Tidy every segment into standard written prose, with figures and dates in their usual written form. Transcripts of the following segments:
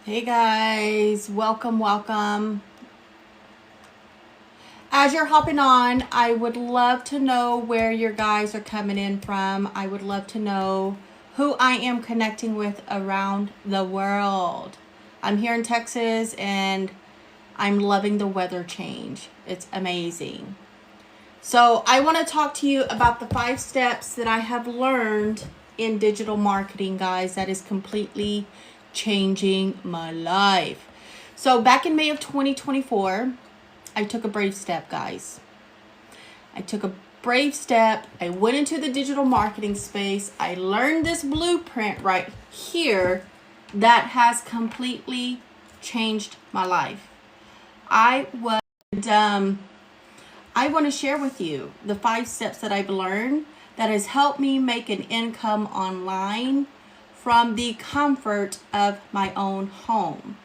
Hey guys, welcome. As you're hopping on, I would love to know where your guys are coming in from. I would love to know who I am connecting with around the world. I'm here in Texas and I'm loving the weather change. It's amazing. So, I want to talk to you about the 5 steps that I have learned in digital marketing, guys, that is completely changing my life. So, back in May of 2024, I took a brave step, guys. I took a brave step. I went into the digital marketing space. I learned this blueprint right here that has completely changed my life. I want to share with you the 5 steps that I've learned that has helped me make an income online from the comfort of my own home.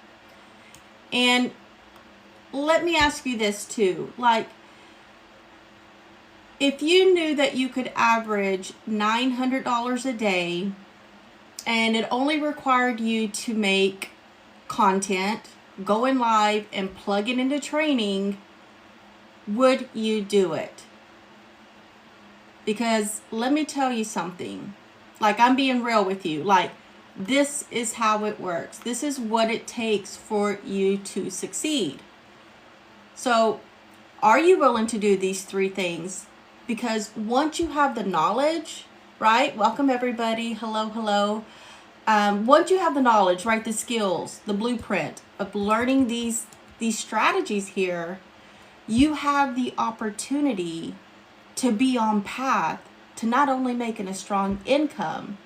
And let me ask you this too. Like, if you knew that you could average $900 a day and it only required you to make content, go in live, and plug it into training, would you do it? Because let me tell you something. Like, I'm being real with you. Like, this is how it works. This is what it takes for you to succeed. So, are you willing to do these 3 things? Because once you have the knowledge, right? Welcome everybody. Hello. Once you have the knowledge, right? The skills, the blueprint of learning these strategies here, you have the opportunity to be on path to not only making a strong income,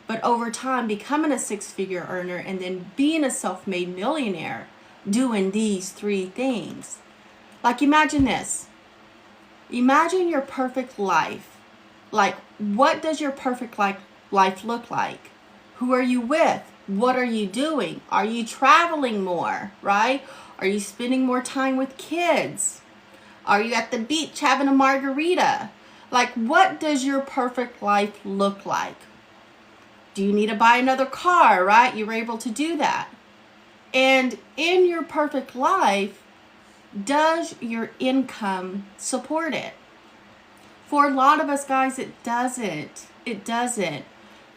but over time becoming a 6-figure earner and then being a self-made millionaire doing these 3 things. Like, imagine this. Imagine your perfect life. Like, what does your perfect life look like? Who are you with? What are you doing? Are you traveling more, right? Are you spending more time with kids? Are you at the beach having a margarita? Like, what does your perfect life look like? Do you need to buy another car, right? You're able to do that. And in your perfect life, does your income support it? For a lot of us, guys, it doesn't. It doesn't.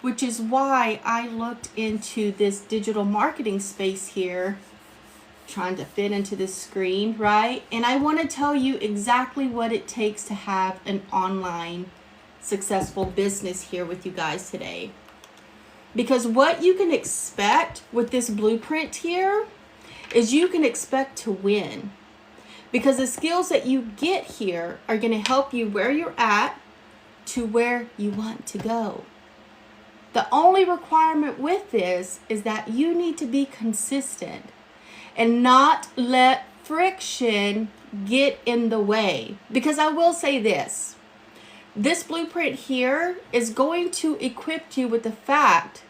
Which is why I looked into this digital marketing space here, trying to fit into this screen, right? And I want to tell you exactly what it takes to have an online successful business here with you guys today. Because what you can expect with this blueprint here is you can expect to win. Because the skills that you get here are going to help you where you're at to where you want to go. The only requirement with this is that you need to be consistent and not let friction get in the way. Because I will say this blueprint here is going to equip you with the fact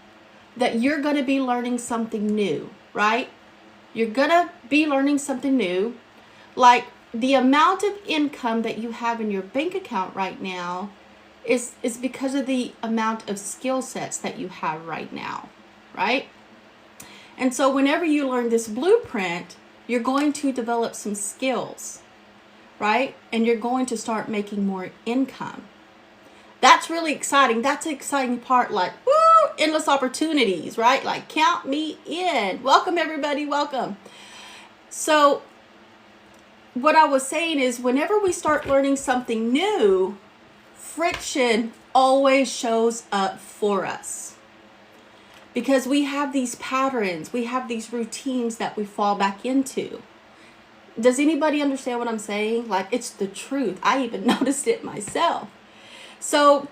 that you're going to be learning something new, right? You're going to be learning something new. Like, the amount of income that you have in your bank account right now is because of the amount of skill sets that you have right now, right? And so whenever you learn this blueprint, you're going to develop some skills, right? And you're going to start making more income. That's really exciting. That's the exciting part. Like, woo, endless opportunities, right? Like, count me in. Welcome, everybody. Welcome. So what I was saying is, whenever we start learning something new, friction always shows up for us. Because we have these patterns, we have these routines that we fall back into. Does anybody understand what I'm saying? Like, it's the truth. I even noticed it myself. So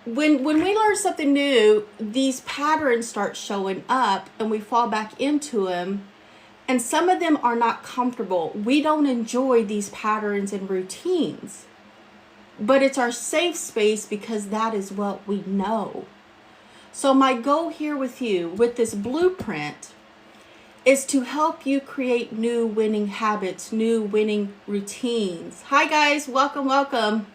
when we learn something new, these patterns start showing up and we fall back into them. And some of them are not comfortable. We don't enjoy these patterns and routines. But it's our safe space because that is what we know. So my goal here with you, with this blueprint, is to help you create new winning habits, new winning routines. Hi guys, welcome.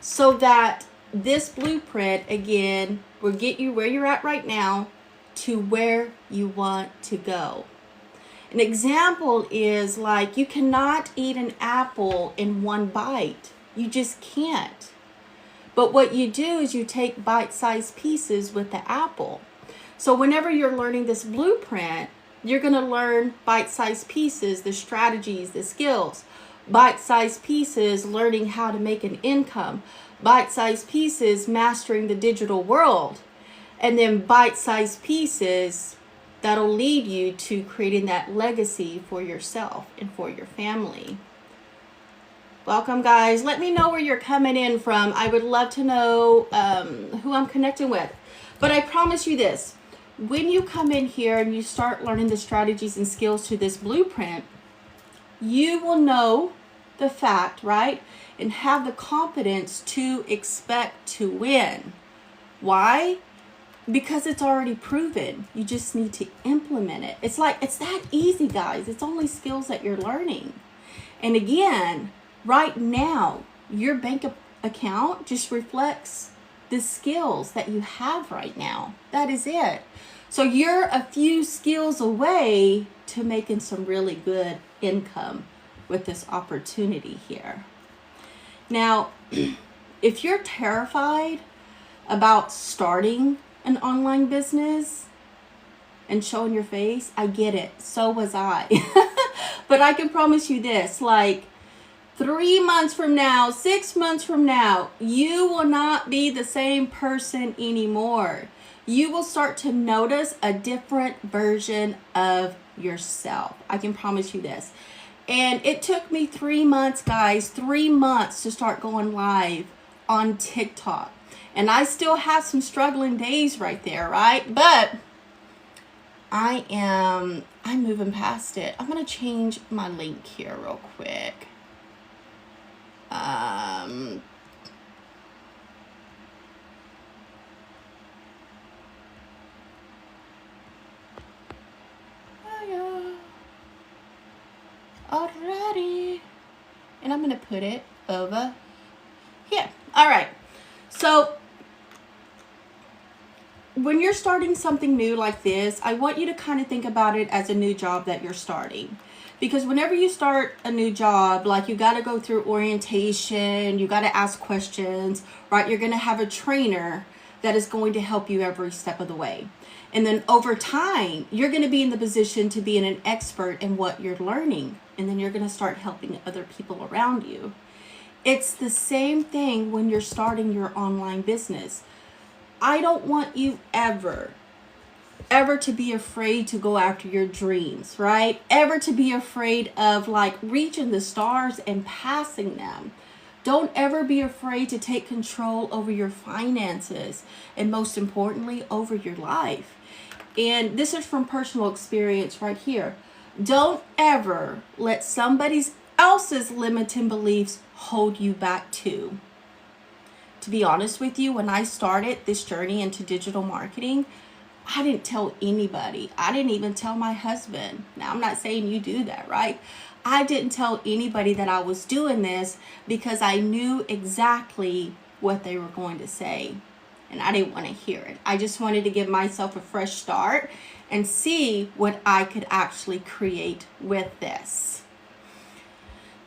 So that this blueprint, again, will get you where you're at right now to where you want to go. An example is like you cannot eat an apple in one bite. You just can't. But what you do is you take bite-sized pieces with the apple. So whenever you're learning this blueprint, you're going to learn bite-sized pieces, the strategies, the skills. Bite-sized pieces, learning how to make an income. Bite-sized pieces, mastering the digital world. And then bite-sized pieces that'll lead you to creating that legacy for yourself and for your family. Welcome, guys. Let me know where you're coming in from. I would love to know who I'm connecting with. But I promise you this. When you come in here and you start learning the strategies and skills to this blueprint, you will know the fact, right? And have the confidence to expect to win. Why? Because it's already proven. You just need to implement it. It's that easy, guys. It's only skills that you're learning. And again, right now, your bank account just reflects the skills that you have right now. That is it. So you're a few skills away to making some really good income with this opportunity here. Now, if you're terrified about starting an online business and showing your face, I get it. So was I. But I can promise you this, like 3 months from now, 6 months from now, you will not be the same person anymore. You will start to notice a different version of yourself. I can promise you this. And it took me 3 months, guys, 3 months to start going live on TikTok. And I still have some struggling days right there, right? But I'm moving past it. I'm going to change my link here real quick. Alrighty. And I'm going to put it over here. All right. So when you're starting something new like this, I want you to kind of think about it as a new job that you're starting. Because whenever you start a new job, like you got to go through orientation, you got to ask questions, right? You're going to have a trainer that is going to help you every step of the way. And then over time, you're going to be in the position to be an expert in what you're learning. And then you're going to start helping other people around you. It's the same thing when you're starting your online business. I don't want you ever to be afraid to go after your dreams, right? Ever to be afraid of like reaching the stars and passing them. Don't ever be afraid to take control over your finances and most importantly, over your life. And this is from personal experience right here. Don't ever let somebody else's limiting beliefs hold you back too. To be honest with you, when I started this journey into digital marketing, I didn't tell anybody. I didn't even tell my husband. Now, I'm not saying you do that, right? I didn't tell anybody that I was doing this because I knew exactly what they were going to say. And I didn't want to hear it. I just wanted to give myself a fresh start and see what I could actually create with this.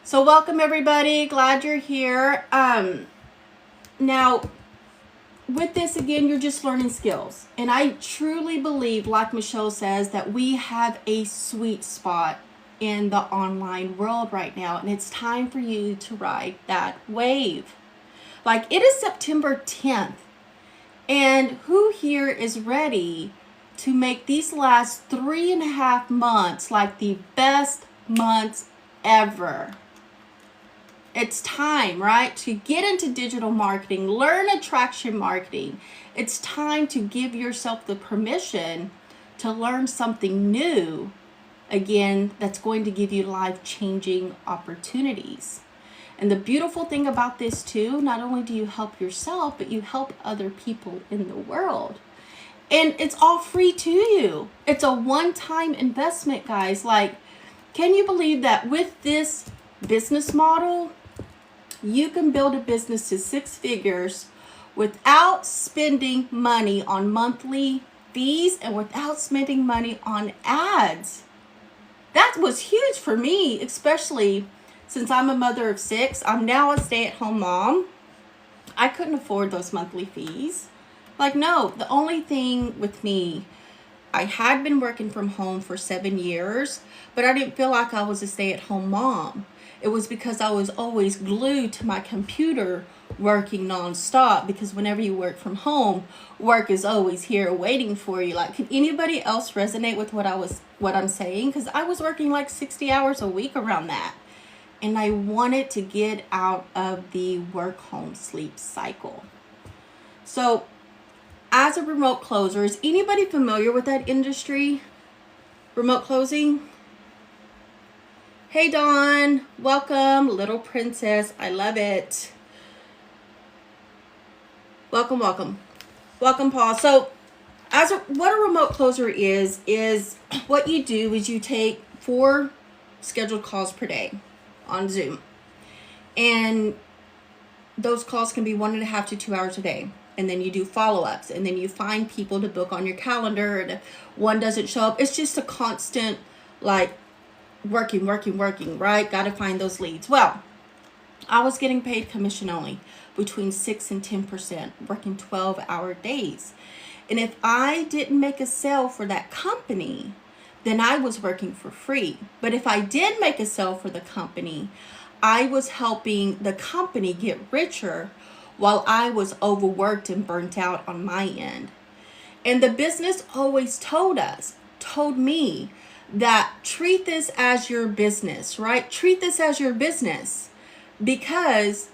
So welcome everybody. Glad you're here. Now, with this, again, you're just learning skills. And I truly believe, like Michelle says, that we have a sweet spot in the online world right now. And it's time for you to ride that wave. Like, it is September 10th. And who here is ready to make these last 3.5 months like the best months ever? It's time, right, to get into digital marketing, learn attraction marketing. It's time to give yourself the permission to learn something new, again, that's going to give you life-changing opportunities. And the beautiful thing about this too, not only do you help yourself, but you help other people in the world. And it's all free to you. It's a one-time investment, guys. Like, can you believe that with this business model, you can build a business to 6 figures without spending money on monthly fees and without spending money on ads. That was huge for me, especially since I'm a mother of 6. I'm now a stay-at-home mom. I couldn't afford those monthly fees. Like, no, the only thing with me, I had been working from home for 7 years, but I didn't feel like I was a stay-at-home mom. It was because I was always glued to my computer working nonstop, because whenever you work from home, work is always here waiting for you. Like, can anybody else resonate with what I'm saying? Because I was working like 60 hours a week around that. And I wanted to get out of the work, home, sleep cycle. So as a remote closer, is anybody familiar with that industry? Remote closing? Hey Dawn, welcome, little princess. I love it. Welcome, welcome. Welcome, Paul. So what a remote closer is what you do is you take 4 scheduled calls per day on Zoom. And those calls can be 1.5 to 2 hours a day. And then you do follow-ups, and then you find people to book on your calendar, and if one doesn't show up, it's just a constant, like, working, right? Got to find those leads. Well, I was getting paid commission only, between 6 and 10%, working 12-hour days. And if I didn't make a sale for that company, then I was working for free. But if I did make a sale for the company, I was helping the company get richer while I was overworked and burnt out on my end. And the business always told me that treat this as your business, right? Treat this as your business, because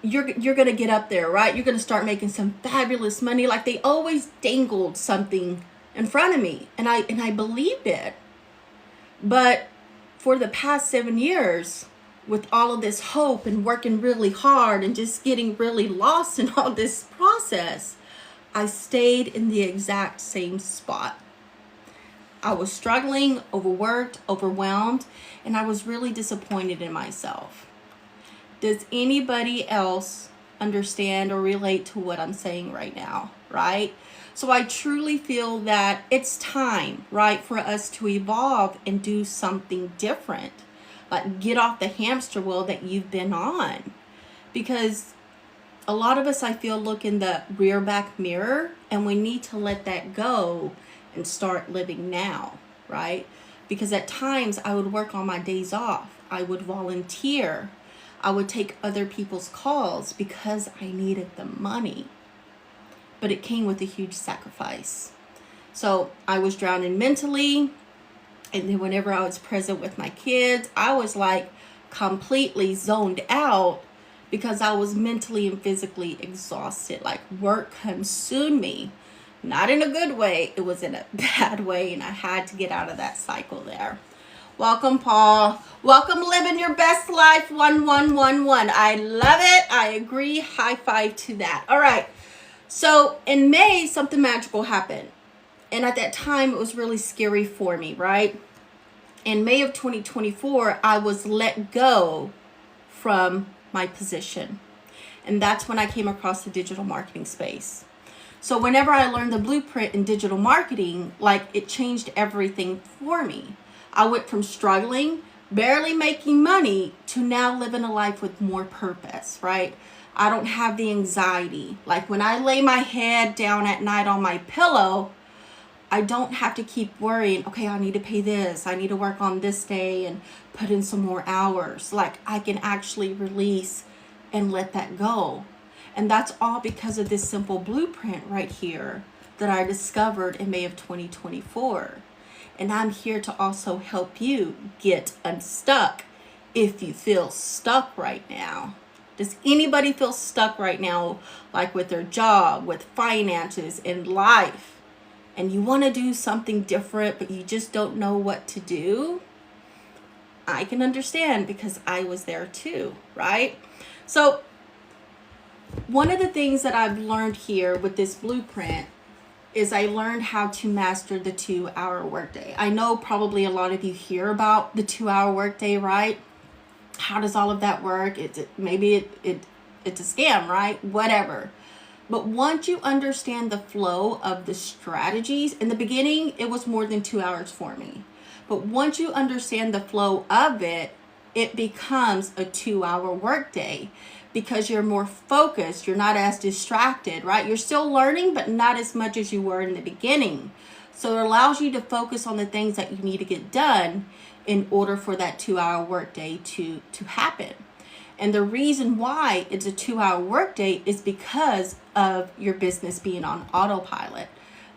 you're going to get up there, right? You're going to start making some fabulous money. Like, they always dangled something in front of me, and I believed it. But for the past 7 years, with all of this hope and working really hard and just getting really lost in all this process, I stayed in the exact same spot. I was struggling, overworked, overwhelmed, and I was really disappointed in myself. Does anybody else understand or relate to what I'm saying right now, right? So I truly feel that it's time, right, for us to evolve and do something different. Like, get off the hamster wheel that you've been on. Because a lot of us, I feel, look in the rear back mirror, and we need to let that go and start living now, right? Because at times I would work on my days off. I would volunteer. I would take other people's calls because I needed the money. But it came with a huge sacrifice. So I was drowning mentally. And then whenever I was present with my kids, I was like completely zoned out because I was mentally and physically exhausted. Like, work consumed me. Not in a good way. It was in a bad way, and I had to get out of that cycle there. Welcome, Paul. Welcome, living your best life, 1111. I love it. I agree. High five to that. All right. So in May, something magical happened. And at that time, it was really scary for me, right? In May of 2024, I was let go from my position. And that's when I came across the digital marketing space. So whenever I learned the blueprint in digital marketing, like, it changed everything for me. I went from struggling, barely making money, to now living a life with more purpose, right? I don't have the anxiety. Like, when I lay my head down at night on my pillow, I don't have to keep worrying, okay, I need to pay this, I need to work on this day and put in some more hours. Like, I can actually release and let that go. And that's all because of this simple blueprint right here that I discovered in May of 2024. And I'm here to also help you get unstuck if you feel stuck right now. Does anybody feel stuck right now, like with their job, with finances, in life? And you want to do something different, but you just don't know what to do? I can understand, because I was there too, right? So one of the things that I've learned here with this blueprint is I learned how to master the 2-hour workday. I know probably a lot of you hear about the 2-hour workday, right? How does all of that work? Maybe it's a scam, right? Whatever. But once you understand the flow of the strategies, in the beginning, it was more than 2 hours for me. But once you understand the flow of it, it becomes a 2-hour workday because you're more focused. You're not as distracted, right? You're still learning, but not as much as you were in the beginning. So it allows you to focus on the things that you need to get done in order for that 2-hour workday to happen. And the reason why it's a 2-hour workday is because of your business being on autopilot.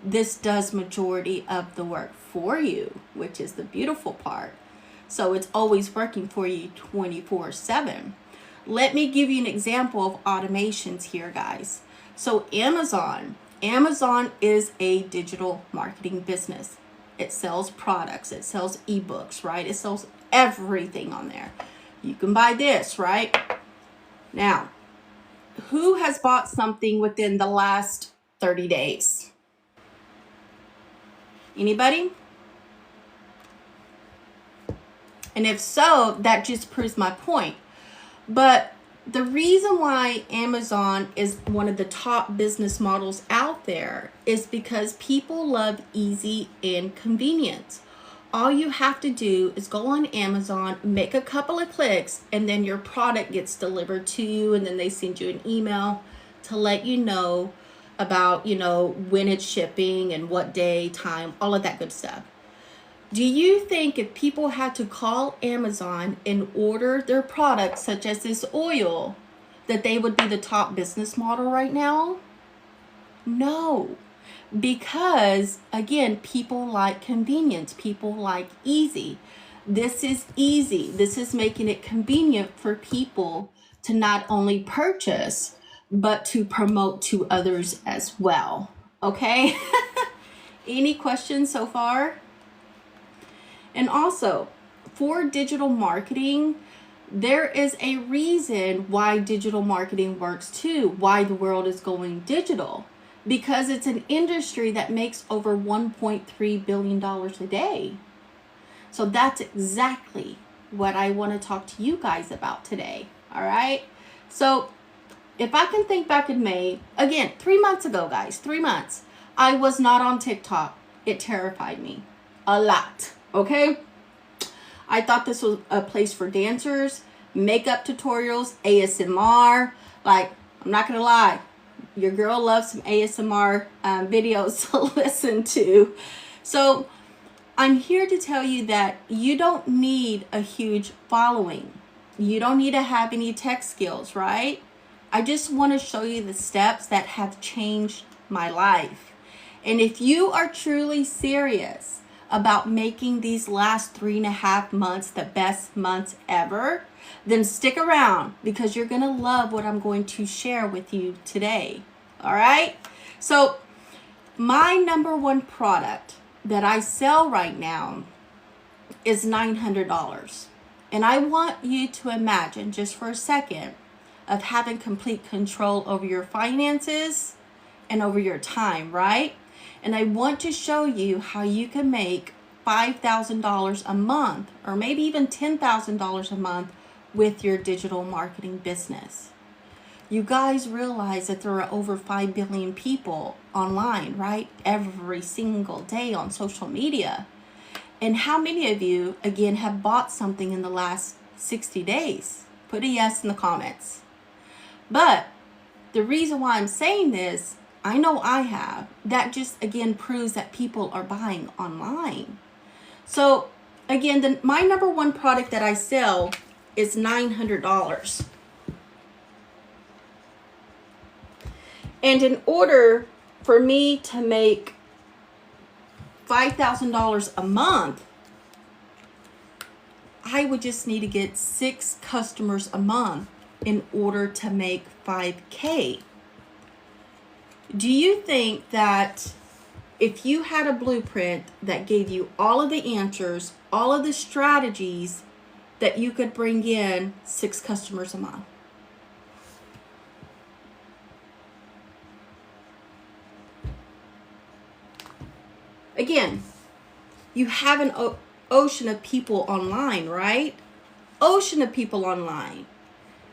This does majority of the work for you, which is the beautiful part. So it's always working for you 24/7. Let me give you an example of automations here, guys. So Amazon is a digital marketing business. It sells products, it sells ebooks, right? It sells everything on there. You can buy this, right? Now, who has bought something within the last 30 days? Anybody? And if so, that just proves my point. But the reason why Amazon is one of the top business models out there is because people love easy and convenience. All you have to do is go on Amazon, make a couple of clicks, and then your product gets delivered to you, and then they send you an email to let you know about, when it's shipping and what day, time, all of that good stuff. Do you think if people had to call Amazon and order their products, such as this oil, that they would be the top business model right now? No. Because, again, people like convenience. People like easy. This is easy. This is making it convenient for people to not only purchase, but to promote to others as well. Okay? Any questions so far? And also, for digital marketing, there is a reason why digital marketing works too, why the world is going digital. Because it's an industry that makes over $1.3 billion a day. So that's exactly what I want to talk to you guys about today. All right. So if I can think back in May, again, 3 months ago, guys, 3 months, I was not on TikTok. It terrified me a lot. Okay. I thought this was a place for dancers, makeup tutorials, ASMR. Like, I'm not going to lie. Your girl loves some ASMR videos to listen to. So I'm here to tell you that you don't need a huge following. You don't need to have any tech skills, right? I just want to show you the steps that have changed my life. And if you are truly serious about making these last 3.5 months the best months ever, then stick around because you're going to love what I'm going to share with you today. All right? So my number one product that I sell right now is $900. And I want you to imagine just for a second of having complete control over your finances and over your time, right? And I want to show you how you can make $5,000 a month or maybe even $10,000 a month with your digital marketing business. You guys realize that there are over 5 billion people online, right? Every single day on social media. And how many of you, again, have bought something in the last 60 days? Put a yes in the comments. But the reason why I'm saying this, I know I have. That just, again, proves that people are buying online. So, again, my number one product that I sell is $900. And in order for me to make $5,000 a month, I would just need to get 6 customers a month in order to make $5K. Do you think that if you had a blueprint that gave you all of the answers, all of the strategies, that you could bring in 6 customers a month? Again, you have an ocean of people online, right? Ocean of people online.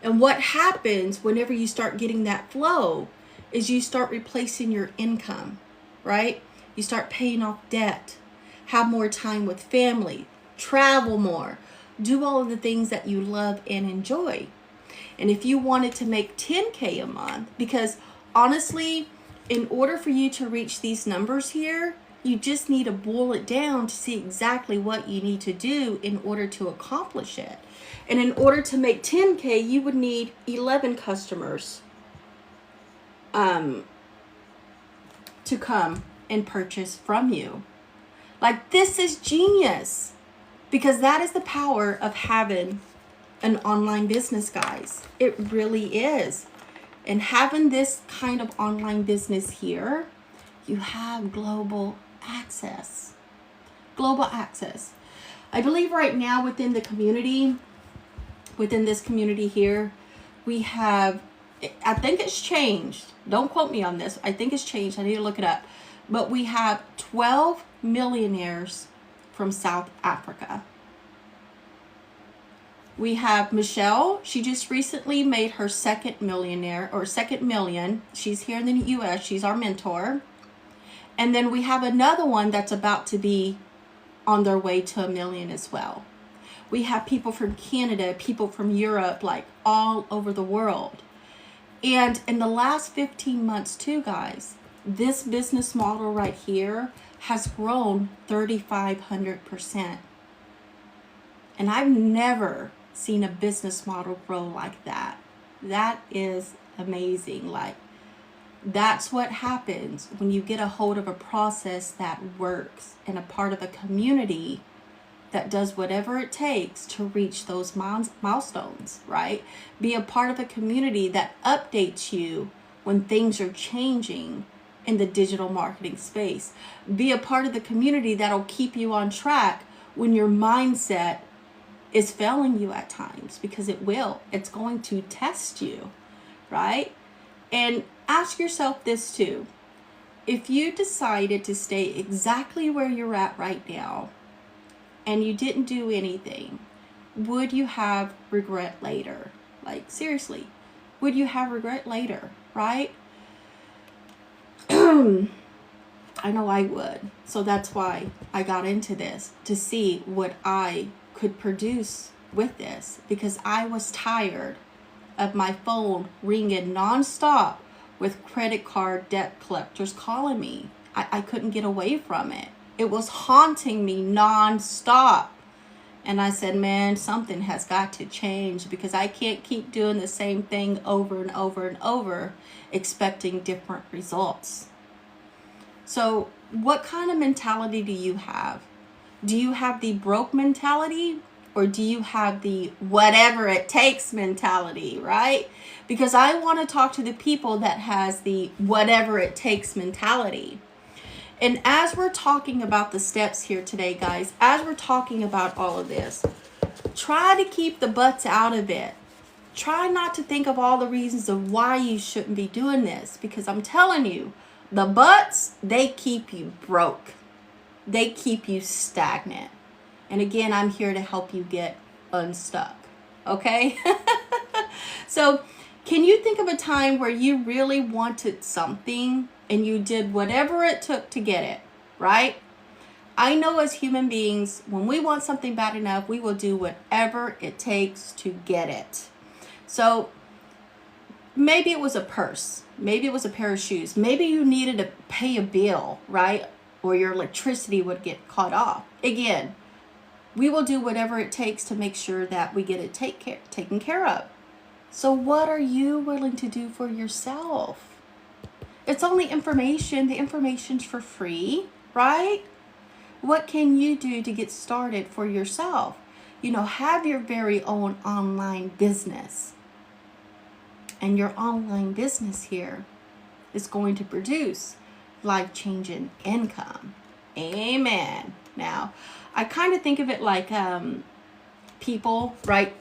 And what happens whenever you start getting that flow is you start replacing your income, right? You start paying off debt, have more time with family, travel more, do all of the things that you love and enjoy. And if you wanted to make 10K a month, because honestly, in order for you to reach these numbers here, you just need to boil it down to see exactly what you need to do in order to accomplish it. And in order to make 10K, you would need 11 customers to come and purchase from you. Like, this is genius, because that is the power of having an online business, guys. It really is. And having this kind of online business here, you have global access. Global access. I believe right now within the community, within this community here, we have, I think it's changed. Don't quote me on this. I think it's changed. I need to look it up. But we have 12 millionaires from South Africa. We have Michelle. She just recently made her second million. She's here in the US. She's our mentor. And then we have another one that's about to be on their way to $1 million as well. We have people from Canada, people from Europe, like all over the world. And in the last 15 months too, guys, this business model right here has grown 3,500%. And I've never seen a business model grow like that. That is amazing. Like, that's what happens when you get a hold of a process that works and a part of a community that does whatever it takes to reach those milestones, right? Be a part of a community that updates you when things are changing in the digital marketing space. Be a part of the community that'll keep you on track when your mindset is failing you at times, because it will. It's going to test you, right? And ask yourself this too. If you decided to stay exactly where you're at right now and you didn't do anything, would you have regret later? Like, seriously, would you have regret later, right? I know I would. So that's why I got into this, to see what I could produce with this, because I was tired of my phone ringing nonstop with credit card debt collectors calling me. I couldn't get away from it. It was haunting me nonstop. And I said, man, something has got to change, because I can't keep doing the same thing over and over and over, expecting different results. So what kind of mentality do you have? Do you have the broke mentality, or do you have the whatever it takes mentality, right? Because I want to talk to the people that has the whatever it takes mentality. And as we're talking about the steps here today, guys, as we're talking about all of this, try to keep the buts out of it. Try not to think of all the reasons of why you shouldn't be doing this, because I'm telling you, the buts, they keep you broke. They keep you stagnant. And again, I'm here to help you get unstuck. Okay? So, can you think of a time where you really wanted something and you did whatever it took to get it, right? I know as human beings, when we want something bad enough, we will do whatever it takes to get it. So, maybe it was a purse. Maybe it was a pair of shoes. Maybe you needed to pay a bill, right? Or your electricity would get cut off. Again, we will do whatever it takes to make sure that we get it taken care of. So what are you willing to do for yourself? It's only information. The information's for free, right? What can you do to get started for yourself? You know, have your very own online business. And your online business here is going to produce life-changing income. Amen. Now, I kind of think of it like people, right?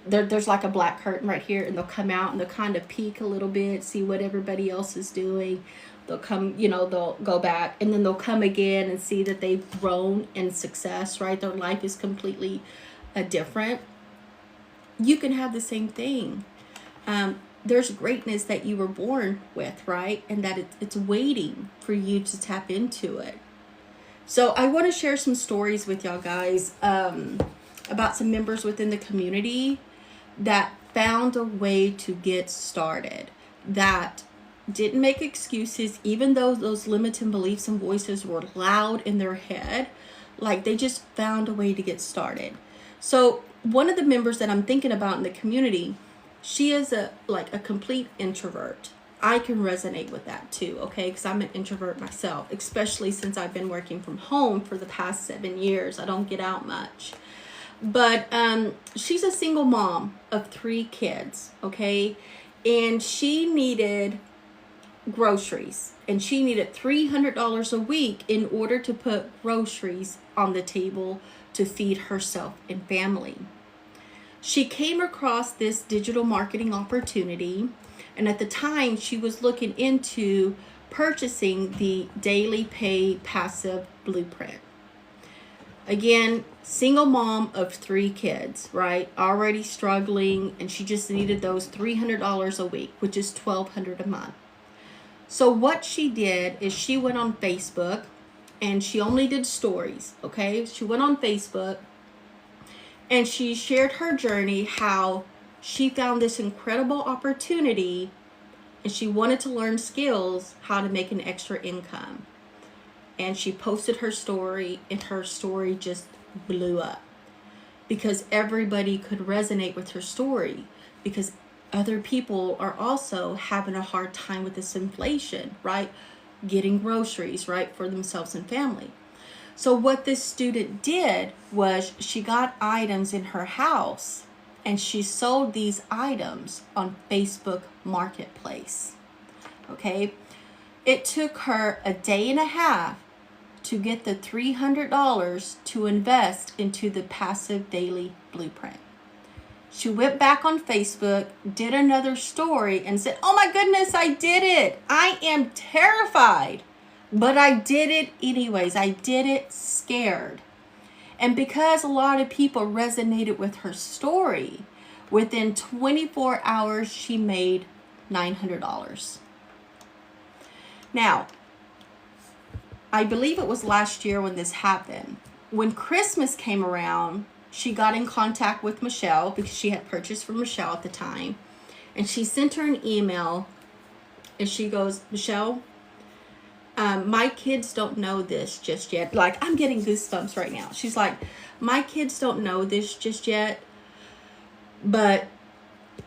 There's like a black curtain right here, and they'll come out and they'll kind of peek a little bit, see what everybody else is doing. They'll come, you know, they'll go back, and then they'll come again and see that they've grown in success, right? Their life is completely different. You can have the same thing. there's greatness that you were born with, right? And that it's waiting for you to tap into it. So I want to share some stories with y'all guys about some members within the community that found a way to get started, that didn't make excuses, even though those limiting beliefs and voices were loud in their head. Like, they just found a way to get started. So one of the members that I'm thinking about in the community, she is a complete introvert. I can resonate with that too, okay? Because I'm an introvert myself, especially since I've been working from home for the past 7 years. I don't get out much. But she's a single mom of 3 kids, okay? And she needed groceries, and she needed $300 a week in order to put groceries on the table to feed herself and family. She came across this digital marketing opportunity, and at the time she was looking into purchasing the Daily Pay Passive Blueprint. Again, single mom of 3 kids, right? Already struggling, and she just needed those $300 a week, which is $1,200 a month. So what she did is she went on Facebook, and she only did stories, okay? She went on Facebook and she shared her journey, how she found this incredible opportunity and she wanted to learn skills, how to make an extra income. And she posted her story, and her story just blew up because everybody could resonate with her story, because other people are also having a hard time with this inflation, right? Getting groceries, right, for themselves and family. So what this student did was she got items in her house and she sold these items on Facebook Marketplace. Okay. It took her a day and a half to get the $300 to invest into the Passive Daily Blueprint. She went back on Facebook, did another story, and said, "Oh my goodness, I did it. I am terrified, but I did it anyways. I did it scared." And because a lot of people resonated with her story, within 24 hours, she made $900. Now, I believe it was last year when this happened. When Christmas came around, she got in contact with Michelle, because she had purchased from Michelle at the time. And she sent her an email, and she goes, "Michelle, my kids don't know this just yet." Like, I'm getting goosebumps right now. She's like, "My kids don't know this just yet, but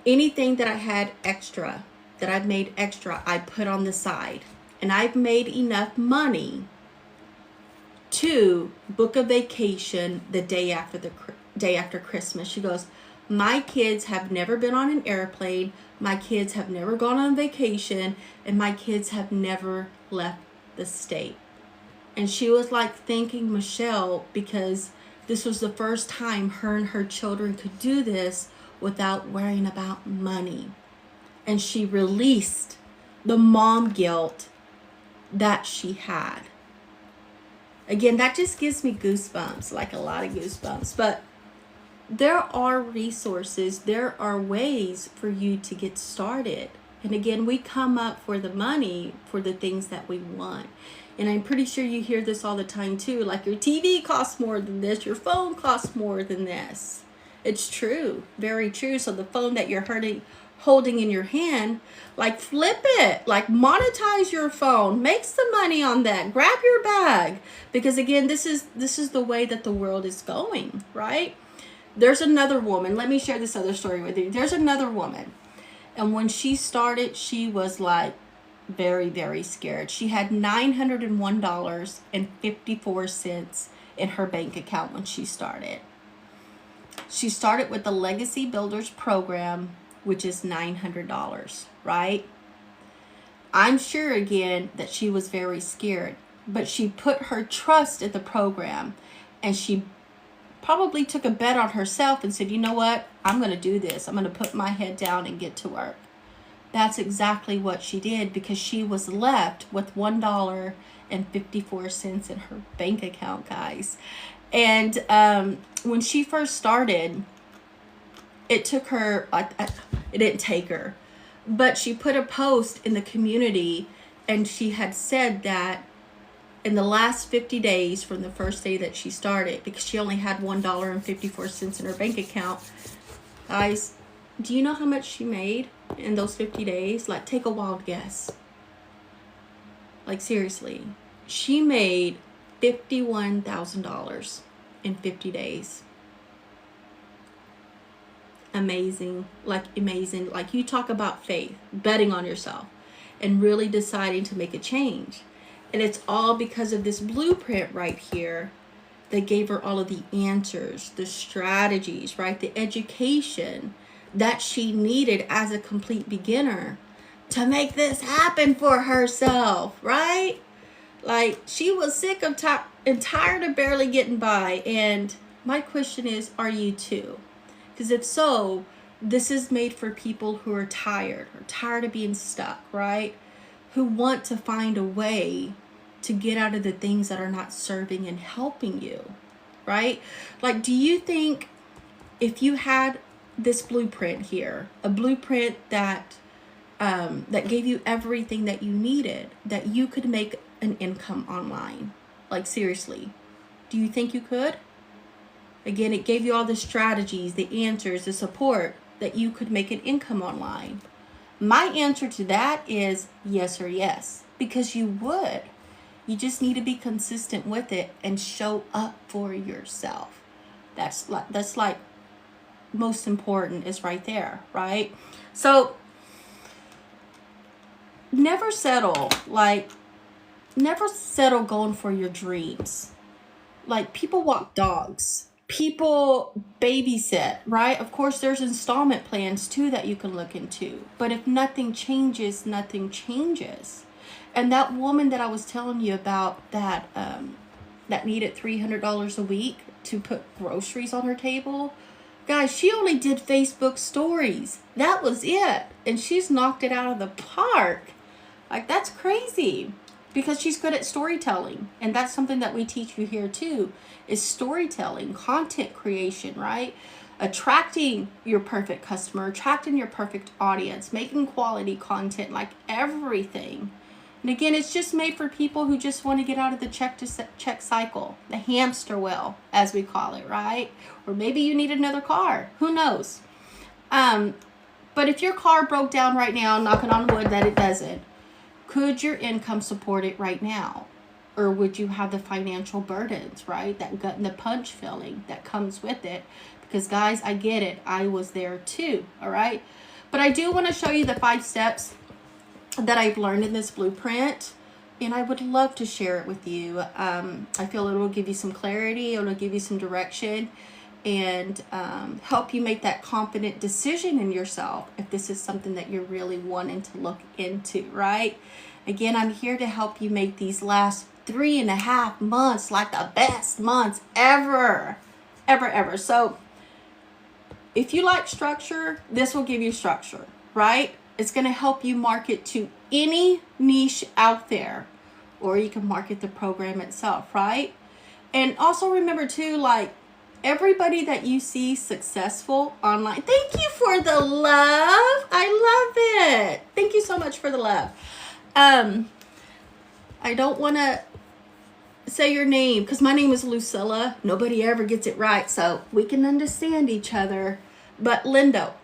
anything that I had extra, that I've made extra, I put on the side. And I've made enough money to book a vacation the day after Christmas." She goes, "My kids have never been on an airplane. My kids have never gone on vacation, and my kids have never left the state." And she was like thanking Michelle, because this was the first time her and her children could do this without worrying about money. And she released the mom guilt that she had. Again, that just gives me goosebumps, like a lot of goosebumps. But there are resources, there are ways for you to get started. And again, we come up for the money for the things that we want. And I'm pretty sure you hear this all the time too, like, your TV costs more than this, your phone costs more than this. It's true, very true. So the phone that you're holding in your hand, like, flip it, like, monetize your phone, make some money on that, grab your bag, because again, this is the way that the world is going, right? There's another woman, let me share this other story with you. There's another woman, and when she started, she was like very, very scared. She had $901.54 in her bank account when she started. She started with the Legacy Builders program, which is $900, right? I'm sure, again, that she was very scared, but she put her trust in the program, and she probably took a bet on herself and said, "You know what? I'm going to do this. I'm going to put my head down and get to work." That's exactly what she did, because she was left with $1.54 in her bank account, guys. And when she first started, it took her, it didn't take her, But she put a post in the community, and she had said that in the last 50 days from the first day that she started, because she only had $1.54 in her bank account, guys, do you know how much she made in those 50 days? Like, take a wild guess. Like, seriously, she made $51,000 in 50 days. Amazing. Like, amazing. Like, you talk about faith, betting on yourself, and really deciding to make a change. And it's all because of this blueprint right here that gave her all of the answers, the strategies, right? The education that she needed as a complete beginner to make this happen for herself, right? Like, she was sick of and tired of barely getting by. And my question is, are you too? Because if so, this is made for people who are tired of being stuck, right? Who want to find a way to get out of the things that are not serving and helping you, right? Like, do you think if you had this blueprint here, a blueprint that that gave you everything that you needed, that you could make an income online? Like, seriously, do you think you could? Again, it gave you all the strategies, the answers, the support that you could make an income online. My answer to that is yes or yes, because you would. You just need to be consistent with it and show up for yourself. That's like most important is right there, right? So never settle going for your dreams. Like, people walk dogs, people babysit, right? Of course, there's installment plans too that you can look into. But if nothing changes, nothing changes. And that woman that I was telling you about that needed $300 a week to put groceries on her table, guys, she only did Facebook stories. That was it. And she's knocked it out of the park. Like, that's crazy, because she's good at storytelling. And that's something that we teach you here too, is storytelling, content creation, right? Attracting your perfect customer, attracting your perfect audience, making quality content, like everything. And again, it's just made for people who just want to get out of the check cycle, the hamster wheel, as we call it, right? Or maybe you need another car. Who knows? But if your car broke down right now, knocking on wood that it doesn't, could your income support it right now? Or would you have the financial burdens, right? That gut in the punch feeling that comes with it. Because, guys, I get it. I was there too, all right? But I do want to show you the 5 steps that I've learned in this blueprint, and I would love to share it with you. I feel it will give you some clarity, it will give you some direction, and help you make that confident decision in yourself if this is something that you're really wanting to look into, right? Again, I'm here to help you make these last 3.5 months like the best months ever. So if you like structure, this will give you structure, right? It's going to help you market to any niche out there, or you can market the program itself, right? And also remember too, like, everybody that you see successful online, thank you for the love. I love it. Thank you so much for the love. I don't want to say your name because my name is Lucilla. Nobody ever gets it right, so we can understand each other. But Linda,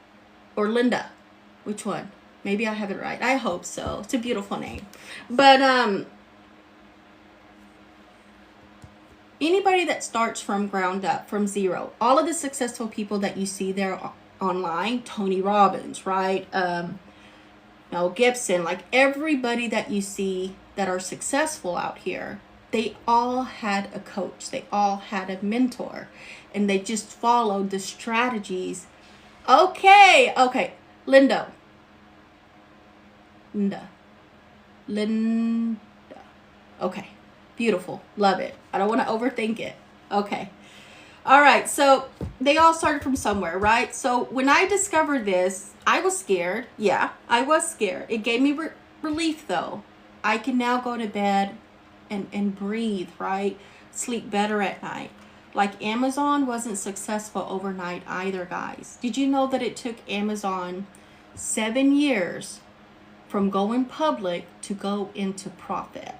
which one? Maybe I have it right. I hope so. It's a beautiful name. But anybody that starts from ground up, from zero, all of the successful people that you see there online, Tony Robbins, right? Mel Gibson, like everybody that you see that are successful out here, they all had a coach. They all had a mentor, and they just followed the strategies. Okay. Linda. Okay. Beautiful. Love it. I don't want to overthink it. Okay. All right. So they all started from somewhere, right? So when I discovered this, I was scared. Yeah, I was scared. It gave me relief though. I can now go to bed and breathe, right? Sleep better at night. Like, Amazon wasn't successful overnight either, guys. Did you know that it took Amazon 7 years from going public to go into profit.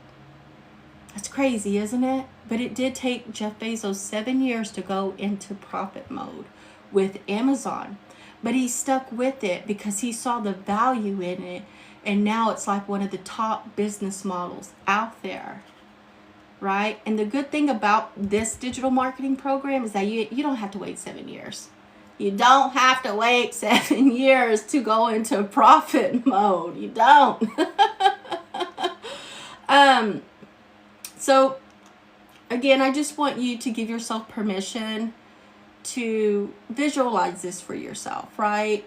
That's crazy, isn't it? But it did take Jeff Bezos 7 years to go into profit mode with Amazon. But he stuck with it because he saw the value in it. And now it's like one of the top business models out there, right? And the good thing about this digital marketing program is that you don't have to wait 7 years. You don't have to wait 7 years to go into profit mode. You don't. So again, I just want you to give yourself permission to visualize this for yourself, right?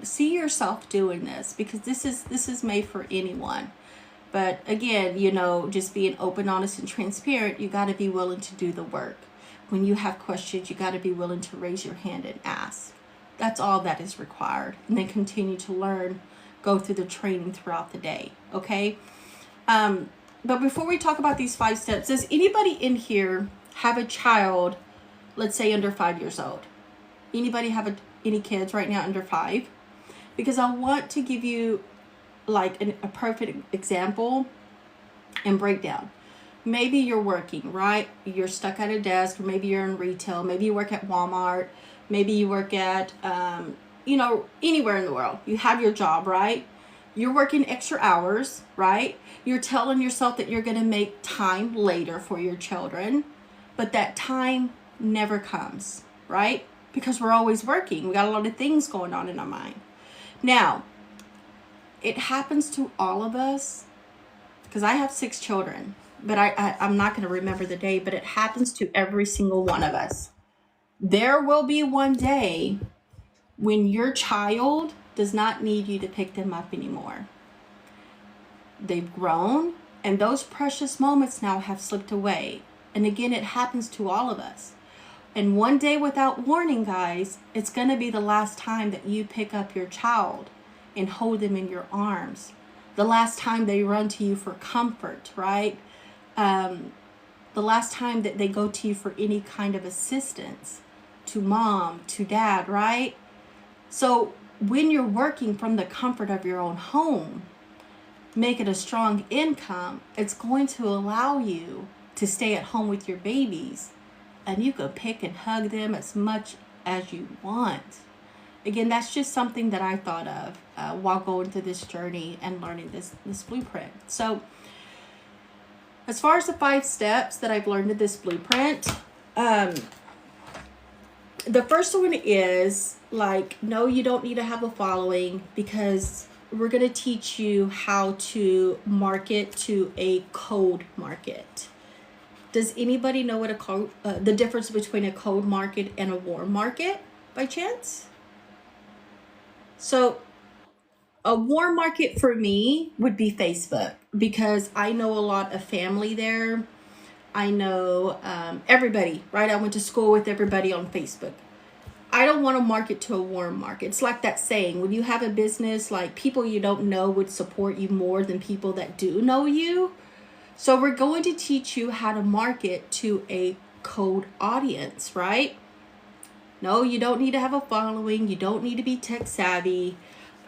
See yourself doing this, because this is made for anyone. But again, just being open, honest, and transparent, you got to be willing to do the work. When you have questions, you got to be willing to raise your hand and ask. That's all that is required. And then continue to learn, go through the training throughout the day, okay? But before we talk about these 5 steps, does anybody in here have a child, let's say under 5 years old? Anybody have any kids right now under 5? Because I want to give you like a perfect example and breakdown. Maybe you're working, right? You're stuck at a desk, or maybe you're in retail. Maybe you work at Walmart. Maybe you work at, anywhere in the world. You have your job, right? You're working extra hours, right? You're telling yourself that you're going to make time later for your children, but that time never comes, right? Because we're always working. We got a lot of things going on in our mind. Now, it happens to all of us, because I have 6 children, but I'm not going to remember the day, but it happens to every single one of us. There will be one day when your child does not need you to pick them up anymore. They've grown, and those precious moments now have slipped away. And again, it happens to all of us. And one day without warning, guys, it's going to be the last time that you pick up your child and hold them in your arms. The last time they run to you for comfort, right? The last time that they go to you for any kind of assistance, to mom, to dad, right? So when you're working from the comfort of your own home, make it a strong income, it's going to allow you to stay at home with your babies, and you can pick and hug them as much as you want. Again, that's just something that I thought of while going through this journey and learning this blueprint. So as far as the 5 steps that I've learned in this blueprint, the first one is no, you don't need to have a following, because we're going to teach you how to market to a cold market. Does anybody know what the difference between a cold market and a warm market by chance? So a warm market for me would be Facebook, because I know a lot of family there. I know everybody, right? I went to school with everybody on Facebook. I don't want to market to a warm market. It's like that saying, when you have a business, like people you don't know would support you more than people that do know you. So we're going to teach you how to market to a cold audience, right? No, you don't need to have a following. You don't need to be tech savvy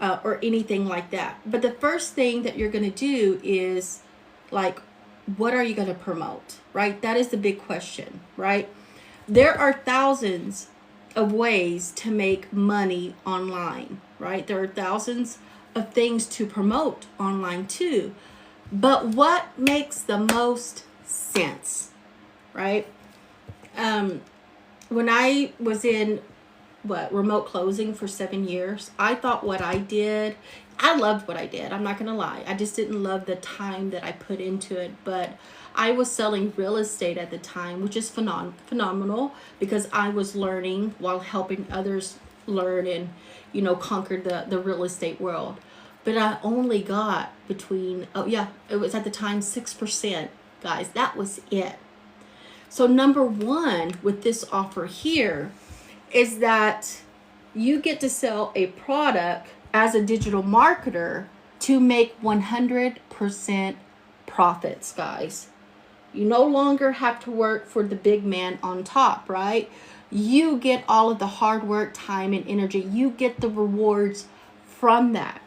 or anything like that. But the first thing that you're going to do is what are you going to promote, right? That is the big question, right? There are thousands of ways to make money online, right? There are thousands of things to promote online too. But what makes the most sense, right? When I was in remote closing for 7 years, I thought I loved what I did. I'm not going to lie. I just didn't love the time that I put into it. But I was selling real estate at the time, which is phenomenal, because I was learning while helping others learn and, conquer the real estate world. But I only got between, it was at the time 6%, guys. That was it. So number 1 with this offer here is that you get to sell a product as a digital marketer to make 100% profits, guys. You no longer have to work for the big man on top, right? You get all of the hard work, time, and energy. You get the rewards from that.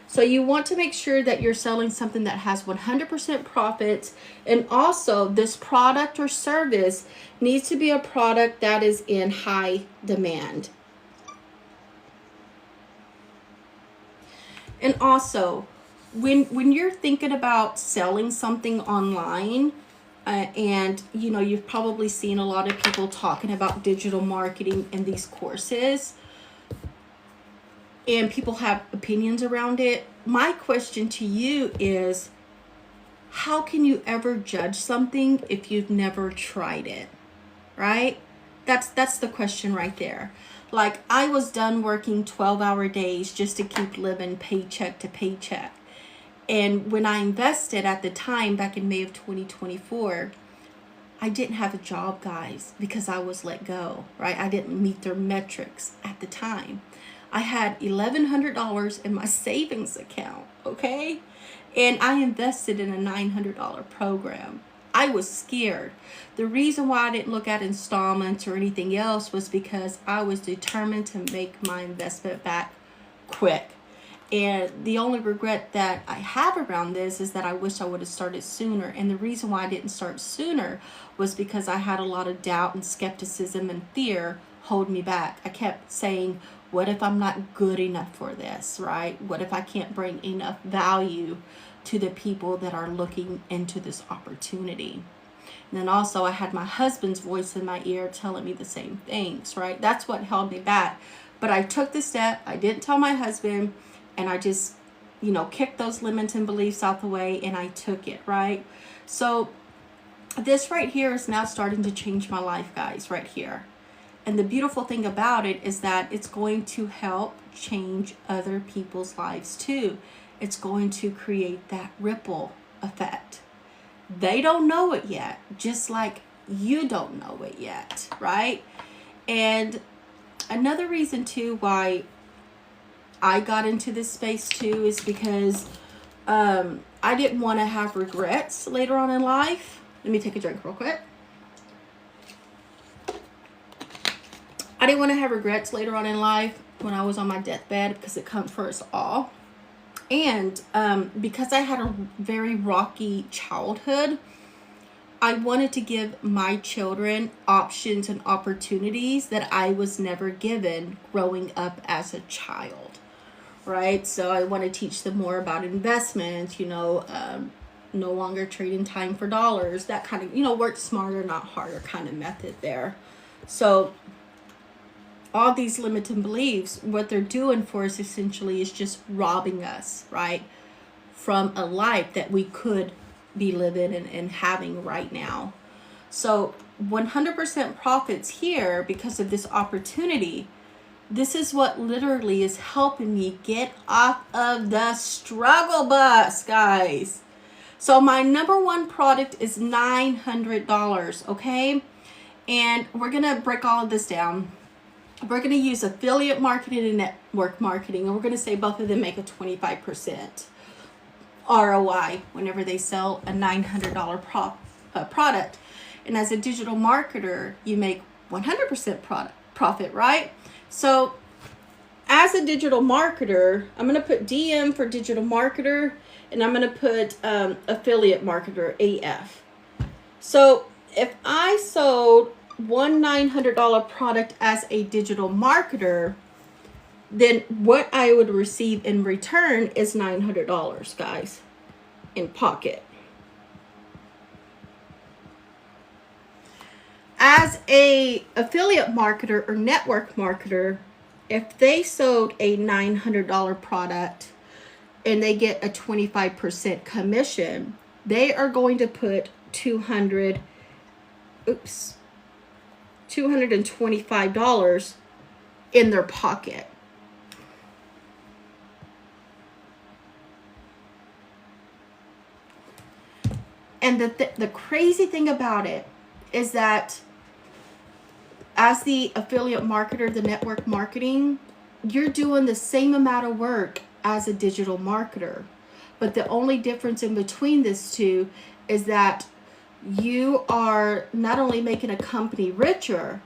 So you want to make sure that you're selling something that has 100% profits, and also this product or service needs to be a product that is in high demand. And also, when you're thinking about selling something online, and you know, you've probably seen a lot of people talking about digital marketing in these courses, and people have opinions around it. My question to you is, how can you ever judge something if you've never tried it? Right? That's the question right there. Like, I was done working 12-hour days just to keep living paycheck to paycheck. And when I invested at the time, back in May of 2024, I didn't have a job, guys, because I was let go, right? I didn't meet their metrics at the time. I had $1,100 in my savings account, okay? And I invested in a $900 program. I was scared. The reason why I didn't look at installments or anything else was because I was determined to make my investment back quick. And the only regret that I have around this is that I wish I would have started sooner. And the reason why I didn't start sooner was because I had a lot of doubt and skepticism and fear hold me back. I kept saying, what if I'm not good enough for this, right? What if I can't bring enough value to the people that are looking into this opportunity? And then also I had my husband's voice in my ear telling me the same things, right? That's what held me back. But I took the step. I didn't tell my husband, and I just, you know, kicked those limiting beliefs out the way, and I took it, right? So this right here is now starting to change my life, guys, right here. And the beautiful thing about it is that it's going to help change other people's lives too. It's going to create that ripple effect. They don't know it yet, just like you don't know it yet, right? And another reason too why I got into this space too is because I didn't want to have regrets later on in life. Let me take a drink real quick. I didn't want to have regrets later on in life when I was on my deathbed, because it comes for us all. And because I had a very rocky childhood, I wanted to give my children options and opportunities that I was never given growing up as a child, right? So I want to teach them more about investments, you know, no longer trading time for dollars, that kind of, you know, work smarter, not harder kind of method there. So all these limiting beliefs, what they're doing for us essentially is just robbing us, right, from a life that we could be living and having right now. So 100% profits here because of this opportunity. This is what literally is helping me get off of the struggle bus, guys. So my number one product is $900, okay? And we're going to break all of this down. We're going to use affiliate marketing and network marketing, and we're going to say both of them make a 25% ROI whenever they sell a $900 product. And as a digital marketer, you make 100% profit, right? So as a digital marketer, I'm going to put DM for digital marketer, and I'm going to put affiliate marketer, AF. So if I sold one $900 product as a digital marketer, then what I would receive in return is $900, guys, in pocket. As a affiliate marketer or network marketer, if they sold a $900 product and they get a 25% commission, they are going to put $225 in their pocket. And the crazy thing about it is that as the affiliate marketer, the network marketing, you're doing the same amount of work as a digital marketer. But the only difference in between this two is that you are not only making a company richer,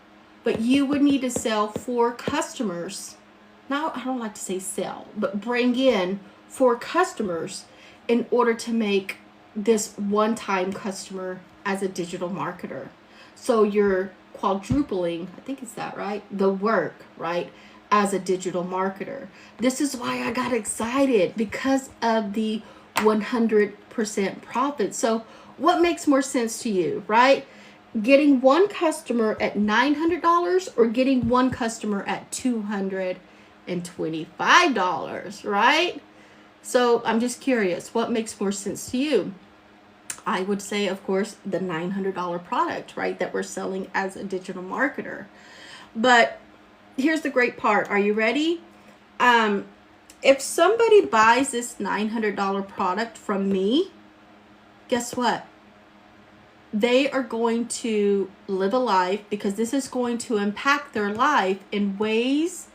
but you would need to sell 4 customers now I don't like to say sell, but bring in for customers in order to make this one-time customer as a digital marketer. So you're quadrupling, I think it's that, right? The work, right? As a digital marketer. This is why I got excited, because of the 100% profit. So what makes more sense to you, right? Getting one customer at $900 or getting one customer at $225, right? So I'm just curious, what makes more sense to you? I would say, of course, the $900 product, right, that we're selling as a digital marketer. But here's the great part. Are you ready? If somebody buys this $900 product from me, guess what? They are going to live a life, because this is going to impact their life in ways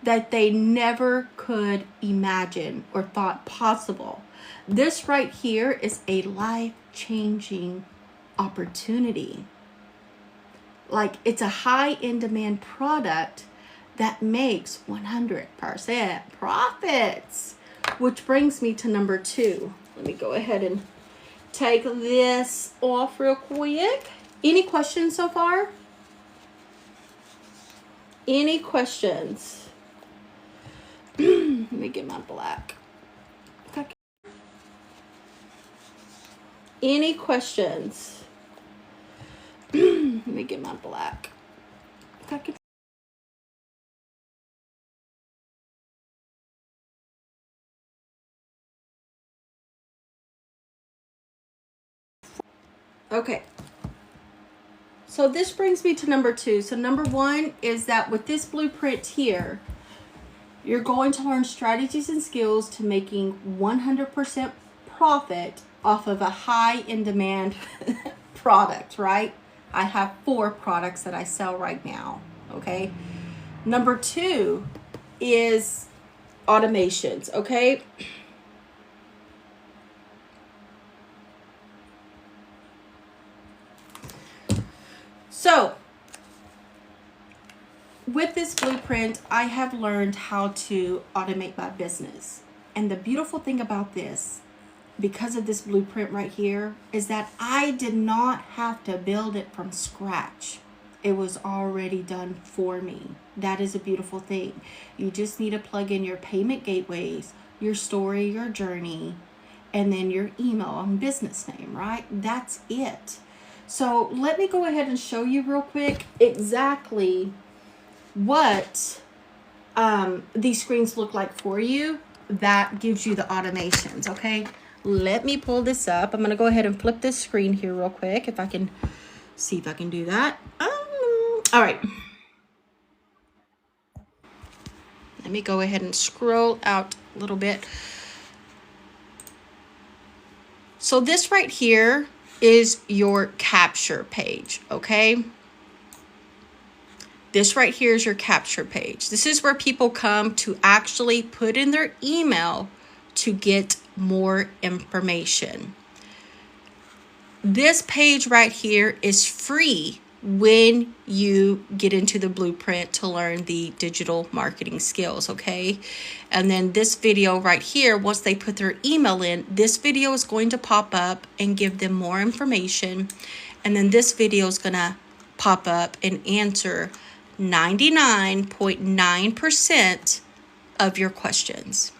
that they never could imagine or thought possible. This right here is a life-changing opportunity. Like, it's a high in demand product that makes 100% profits. Which brings me to number 2. Let me go ahead and take this off real quick. Any questions so far? Any questions? Let me get my black. Any questions? Let me get my black. Okay. So this brings me to number 2. So number 1 is that with this blueprint here, you're going to learn strategies and skills to making 100% profit off of a high in demand product, right? I have 4 products that I sell right now, okay? Number 2 is automations, okay? So, with this blueprint, I have learned how to automate my business. And the beautiful thing about this, because of this blueprint right here, is that I did not have to build it from scratch. It was already done for me. That is a beautiful thing. You just need to plug in your payment gateways, your story, your journey, and then your email and business name, right? That's it. So let me go ahead and show you real quick exactly what these screens look like for you. That gives you the automations, okay? Let me pull this up. I'm going to go ahead and flip this screen here real quick, if I can see if I can do that. All right. Let me go ahead and scroll out a little bit. So this right here is your capture page, okay? This right here is your capture page. This is where people come to actually put in their email to get more information. This page right here is free when you get into the blueprint to learn the digital marketing skills, okay? And then this video right here, once they put their email in, this video is going to pop up and give them more information. And then this video is gonna pop up and answer 99.9% of your questions.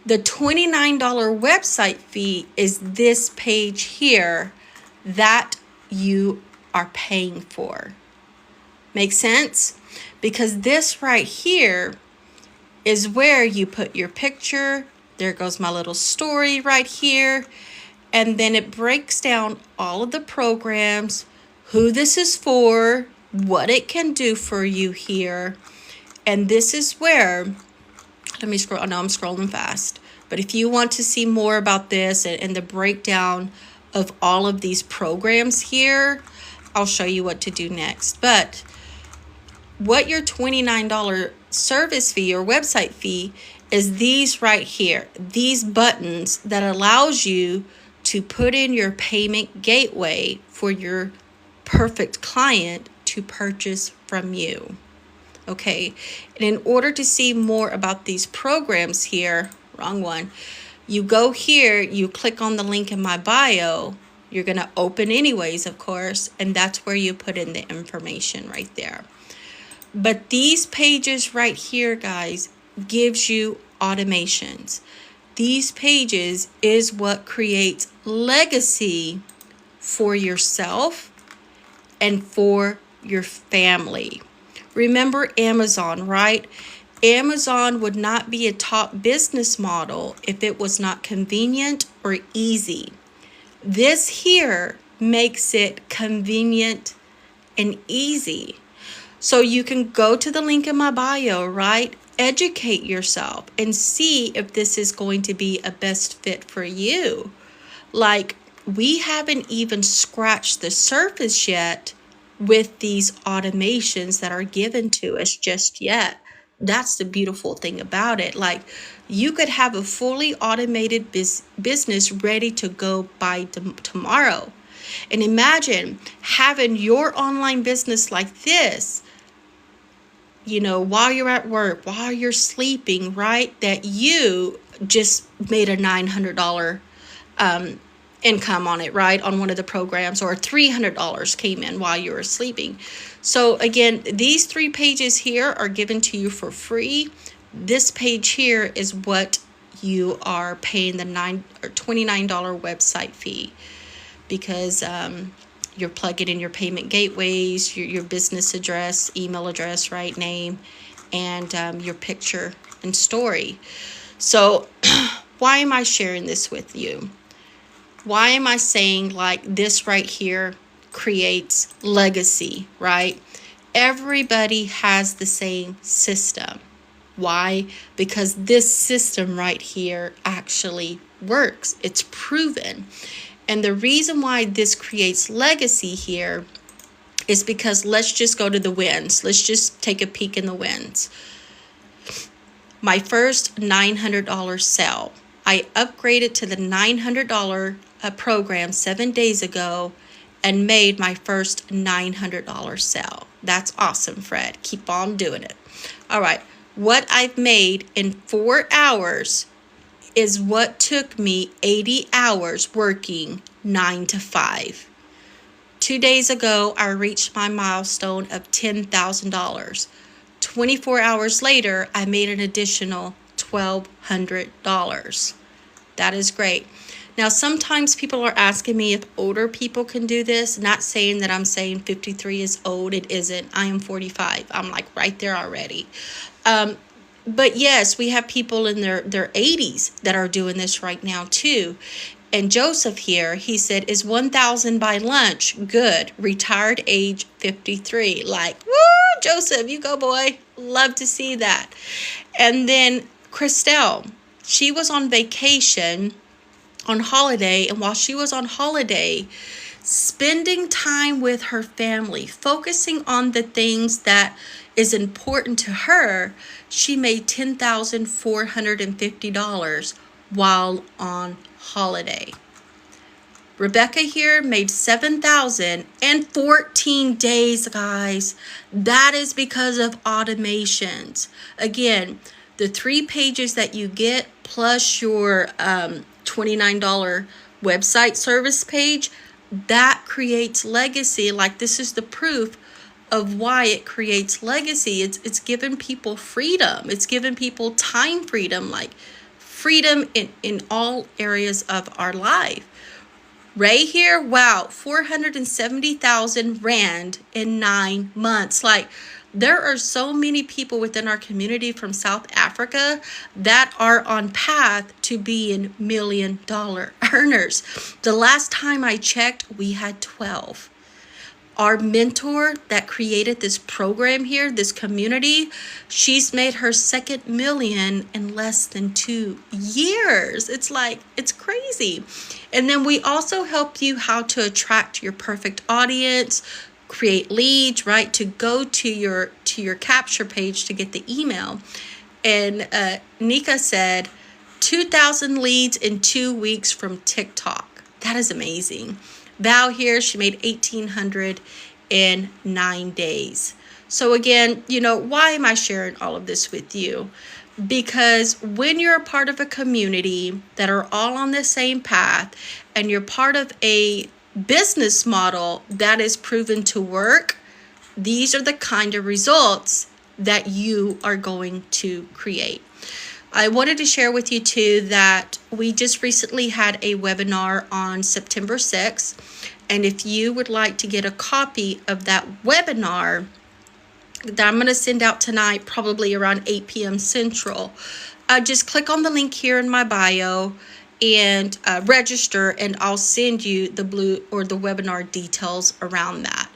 The $29 website fee is this page here that you are paying for. Make sense? Because this right here is where you put your picture. There goes my little story right here. And then it breaks down all of the programs, who this is for, what it can do for you here. And this is where, let me scroll. I know I'm scrolling fast. But if you want to see more about this and the breakdown of all of these programs here, I'll show you what to do next. But what your $29 service fee or website fee is these right here, these buttons that allows you to put in your payment gateway for your perfect client to purchase from you. Okay, and in order to see more about these programs here, wrong one, you go here, you click on the link in my bio. You're going to open anyways, of course, and that's where you put in the information right there. But these pages right here, guys, gives you automations. These pages is what creates legacy for yourself and for your family. Remember Amazon, right? Amazon would not be a top business model if it was not convenient or easy. This here makes it convenient and easy. So you can go to the link in my bio, right? Educate yourself and see if this is going to be a best fit for you. Like, we haven't even scratched the surface yet with these automations that are given to us just yet. That's the beautiful thing about it. Like, you could have a fully automated business ready to go by tomorrow. And imagine having your online business like this, you know, while you're at work, while you're sleeping, right? That you just made a $900 income on it, right? On one of the programs, or $300 came in while you were sleeping. So again, these 3 pages here are given to you for free. This page here is what you are paying the $29 website fee, because you're plugging in your payment gateways, your business address, email address, right, name, and your picture and story. So why am I sharing this with you? Why am I saying like this right here creates legacy, right? Everybody has the same system. Why? Because this system right here actually works. It's proven. And the reason why this creates legacy here is because let's just go to the wins. Let's just take a peek in the wins. My first $900 sale, I upgraded to the $900 program 7 days ago and made my first $900 sale. That's awesome, Fred. Keep on doing it. All right. What I've made in 4 hours is what took me 80 hours working 9 to 5. 2 days ago, I reached my milestone of $10,000. 24 hours later, I made an additional $1,200. That is great. Now, sometimes people are asking me if older people can do this. Not saying that I'm saying 53 is old. It isn't. I am 45. I'm like right there already. But yes, we have people in their 80s that are doing this right now too. And Joseph here, he said, is 1,000 by lunch good? Retired age 53. Like, woo, Joseph, you go, boy. Love to see that. And then Christelle, she was on vacation, on holiday. And while she was on holiday, spending time with her family, focusing on the things that is important to her, she made $10,450 while on holiday. Rebecca here made $7,000 in 14 days, guys. That is because of automations. Again, the 3 pages that you get plus your $29 website service page, that creates legacy. Like, this is the proof of why it creates legacy. It's given people freedom. It's given people time freedom, like freedom in all areas of our life. Ray here, wow, 470,000 Rand in 9 months. Like, there are so many people within our community from South Africa that are on path to being $1 million earners. The last time I checked, we had 12. Our mentor that created this program here, this community, she's made her second $1 million in less than 2 years. It's like, it's crazy. And then we also help you how to attract your perfect audience, create leads, right? To go to your capture page to get the email. And Nika said 2,000 leads in 2 weeks from TikTok. That is amazing. Val here, she made $1,800 in 9 days. So again, why am I sharing all of this with you? Because when you're a part of a community that are all on the same path, and you're part of a business model that is proven to work, these are the kind of results that you are going to create. I wanted to share with you too that we just recently had a webinar on September 6th. And if you would like to get a copy of that webinar that I'm going to send out tonight, probably around 8 p.m. Central, just click on the link here in my bio and register, and I'll send you the webinar details around that.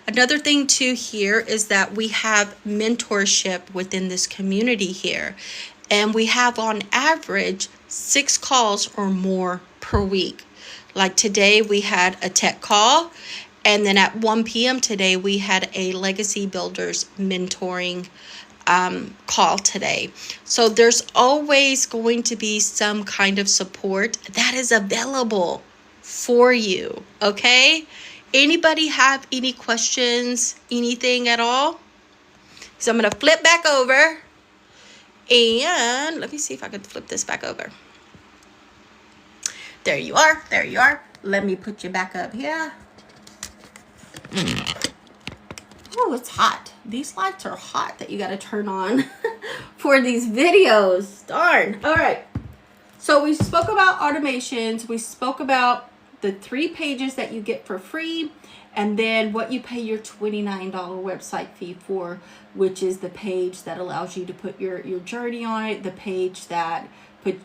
Another thing too here is that we have mentorship within this community here, and we have on average 6 calls or more per week. Like today we had a tech call, and then at 1 p.m. today we had a Legacy Builders mentoring call today. So there's always going to be some kind of support that is available for you, okay? Anybody have any questions, anything at all? So I'm going to flip back over, and let me see if I can flip this back over. There you are. There you are. Let me put you back up here. Oh, it's hot. These lights are hot that you got to turn on for these videos. Darn. All right. So we spoke about automations. We spoke about the 3 pages that you get for free, and then what you pay your $29 website fee for, which is the page that allows you to put your journey on it, the page that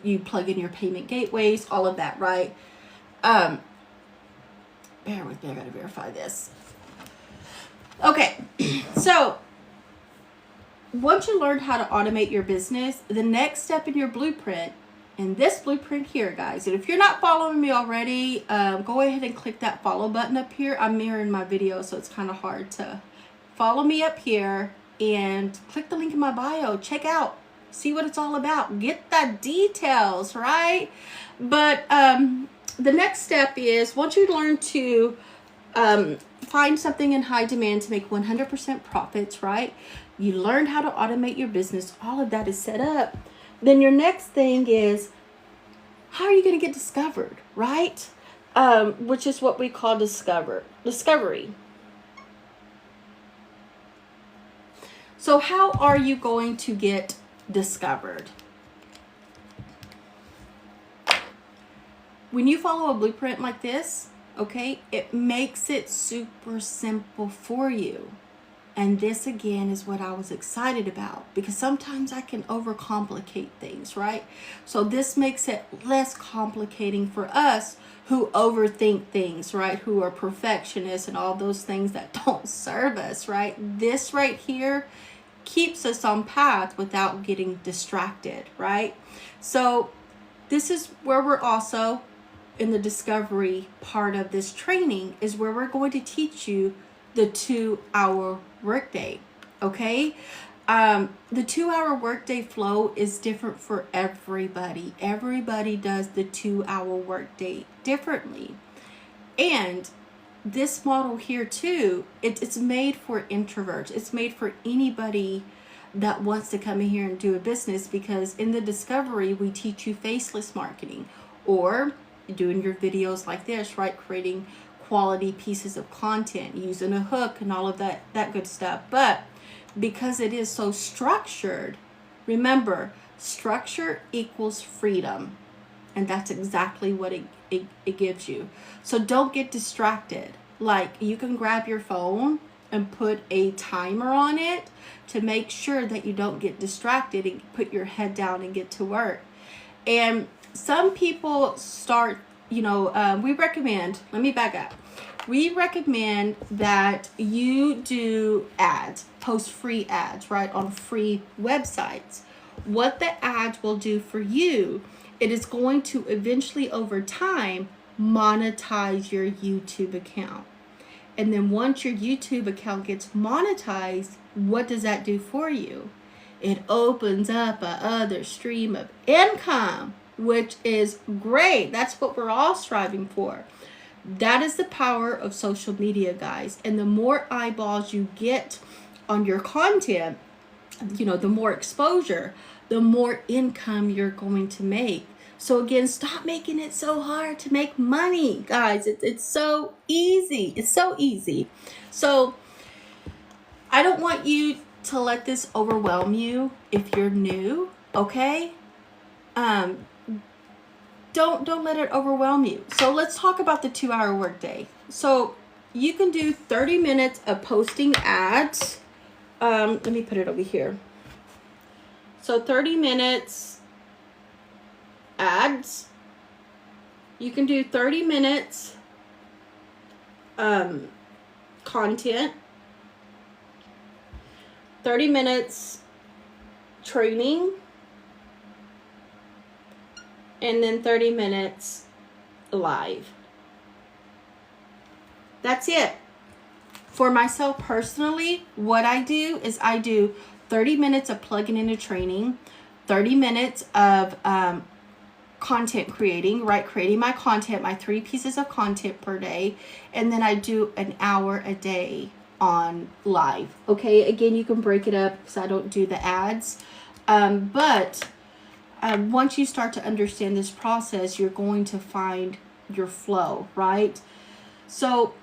you plug in your payment gateways, all of that, right? Bear with me, I gotta verify this. Okay, so once you learned how to automate your business, the next step in your blueprint, and this blueprint here, guys, and if you're not following me already, go ahead and click that follow button up here. I'm mirroring my video, so it's kind of hard to follow me up here, and click the link in my bio. Check out, see what it's all about, get the details, right? But the next step is, once you learn to find something in high demand to make 100% profits, right? You learned how to automate your business. All of that is set up. Then your next thing is, how are you going to get discovered, right? Which is what we call discovery. So how are you going to get discovered? When you follow a blueprint like this, okay, it makes it super simple for you. And this again is what I was excited about, because sometimes I can overcomplicate things, right? So this makes it less complicating for us who overthink things, right? Who are perfectionists and all those things that don't serve us, right? This right here keeps us on path without getting distracted, right? So this is where we're also in the discovery part of this training, is where we're going to teach you the 2-hour workday, okay? The 2-hour workday flow is different for everybody. Everybody does the 2-hour workday differently. And this model here too, it's made for introverts. It's made for anybody that wants to come in here and do a business, because in the discovery, we teach you faceless marketing, or doing your videos like this, right? Creating quality pieces of content, using a hook and all of that good stuff. But because it is so structured, remember, structure equals freedom. And that's exactly what it gives you. So don't get distracted. Like, you can grab your phone and put a timer on it to make sure that you don't get distracted, and put your head down and get to work. And some people start, we recommend, let me back up. We recommend that you do ads, post free ads, right, on free websites. What the ads will do for you, it is going to eventually, over time, monetize your YouTube account. And then once your YouTube account gets monetized, what does that do for you? It opens up another stream of income, which is great. That's what we're all striving for. That is the power of social media, guys. And the more eyeballs you get on your content, the more exposure, the more income you're going to make. So again, stop making it so hard to make money, guys. It's so easy. It's so easy. So I don't want you to let this overwhelm you if you're new, okay? Don't let it overwhelm you. So let's talk about the 2-hour workday. So you can do 30 minutes of posting ads. Let me put it over here. So 30 minutes ads. You can do 30 minutes content. 30 minutes training. And then 30 minutes live. That's it. For myself personally, what I do is I do 30 minutes of plugging into training, 30 minutes of content creating, right? Creating my content, my 3 pieces of content per day. And then I do an hour a day on live. Okay, again, you can break it up because I don't do the ads. But once you start to understand this process, you're going to find your flow, right? So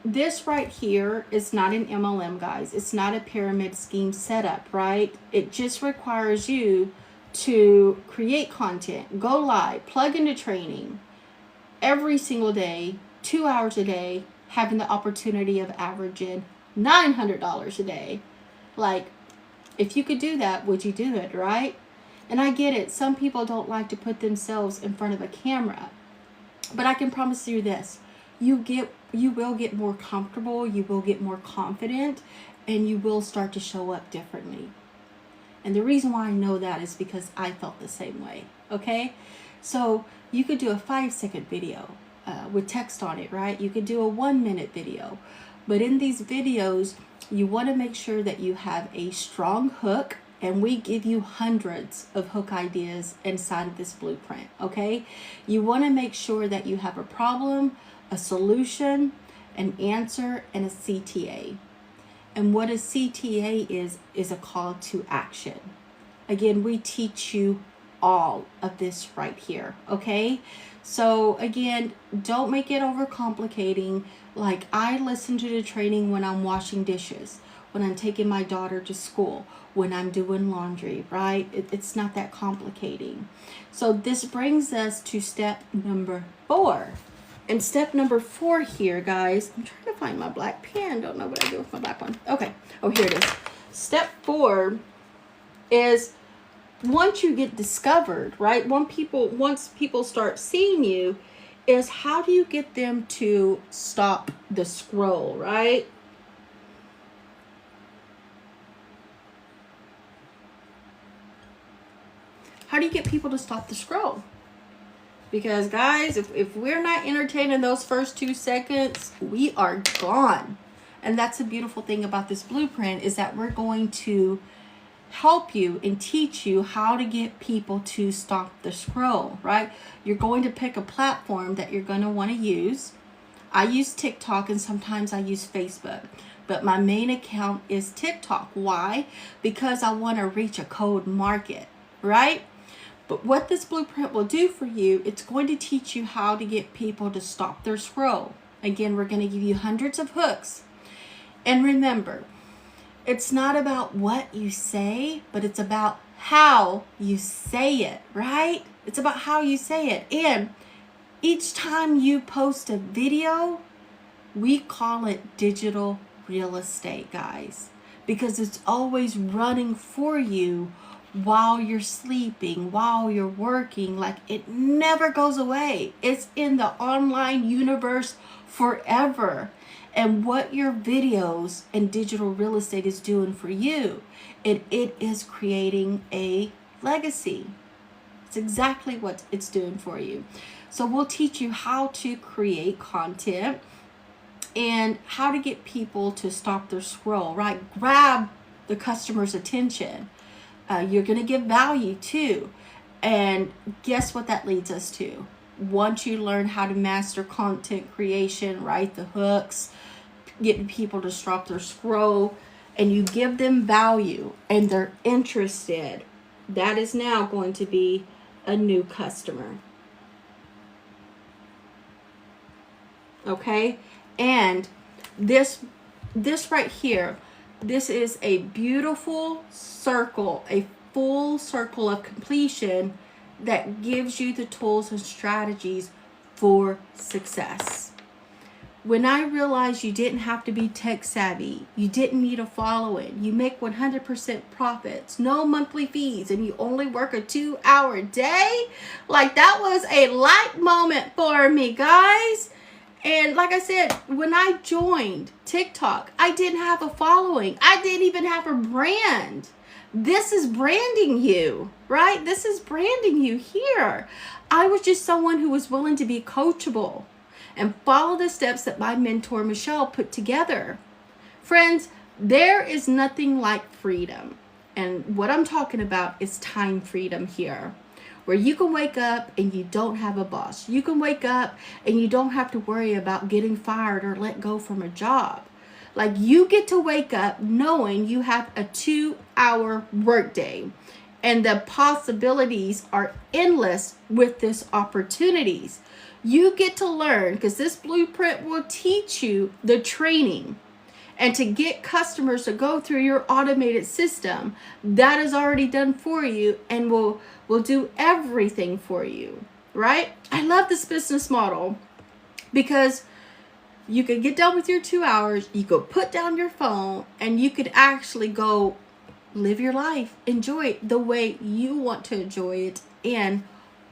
this right here is not an MLM, guys. It's not a pyramid scheme setup, right? It just requires you to create content, go live, plug into training every single day, 2 hours a day, having the opportunity of averaging $900 a day. Like, if you could do that, would you do it, right? And I get it. Some people don't like to put themselves in front of a camera. But I can promise you this. You will get more comfortable, you will get more confident, and you will start to show up differently. And the reason why I know that is because I felt the same way, okay? So you could do a 5-second video with text on it, right? You could do a 1-minute video. But in these videos, you want to make sure that you have a strong hook, and we give you hundreds of hook ideas inside of this blueprint, okay? You want to make sure that you have a problem, a solution, an answer, and a CTA. And what a CTA is a call to action. Again, we teach you all of this right here, okay? So again, don't make it overcomplicating. Like, I listen to the training when I'm washing dishes, when I'm taking my daughter to school, when I'm doing laundry, right? It's not that complicating. So this brings us to step number 4. And step number 4 here, guys, I'm trying to find my black pen. Don't know what I do with my black one. Okay. Oh, here it is. Step 4 is once you get discovered, right? Once people start seeing you, is how do you get them to stop the scroll, right? How do you get people to stop the scroll? Because guys, if we're not entertaining those first 2 seconds, we are gone. And that's the beautiful thing about this blueprint, is that we're going to help you and teach you how to get people to stop the scroll, right? You're going to pick a platform that you're going to want to use. I use TikTok and sometimes I use Facebook, but my main account is TikTok. Why? Because I want to reach a cold market, right? But what this blueprint will do for you, it's going to teach you how to get people to stop their scroll. Again, we're going to give you hundreds of hooks. And remember, it's not about what you say, but it's about how you say it, right? It's about how you say it. And each time you post a video, we call it digital real estate, guys, because it's always running for you while you're sleeping, while you're working. Like, it never goes away. It's in the online universe forever. And what your videos and digital real estate is doing for you, it is creating a legacy. It's exactly what it's doing for you. So we'll teach you how to create content and how to get people to stop their scroll, right? Grab the customer's attention. You're going to give value too. And guess what that leads us to? Once you learn how to master content creation, right? The hooks, getting people to stop their scroll, and you give them value and they're interested, that is now going to be a new customer. Okay? And this right here, this is a beautiful circle, a full circle of completion that gives you the tools and strategies for success. When I realized you didn't have to be tech savvy, you didn't need a following, you make 100% profits, no monthly fees, and you only work a 2-hour day, like that was a light moment for me, guys. And like I said, when I joined TikTok, I didn't have a following. I didn't even have a brand. This is branding you, right? This is branding you here. I was just someone who was willing to be coachable and follow the steps that my mentor Michelle put together. Friends, there is nothing like freedom. And what I'm talking about is time freedom here, where you can wake up and you don't have a boss. You can wake up and you don't have to worry about getting fired or let go from a job. Like, you get to wake up knowing you have a 2-hour workday, and the possibilities are endless with this opportunities. You get to learn, because this blueprint will teach you the training and to get customers to go through your automated system that is already done for you and will do everything for you, right? I love this business model because you could get done with your 2 hours, you could put down your phone, and you could actually go live your life, enjoy it the way you want to enjoy it and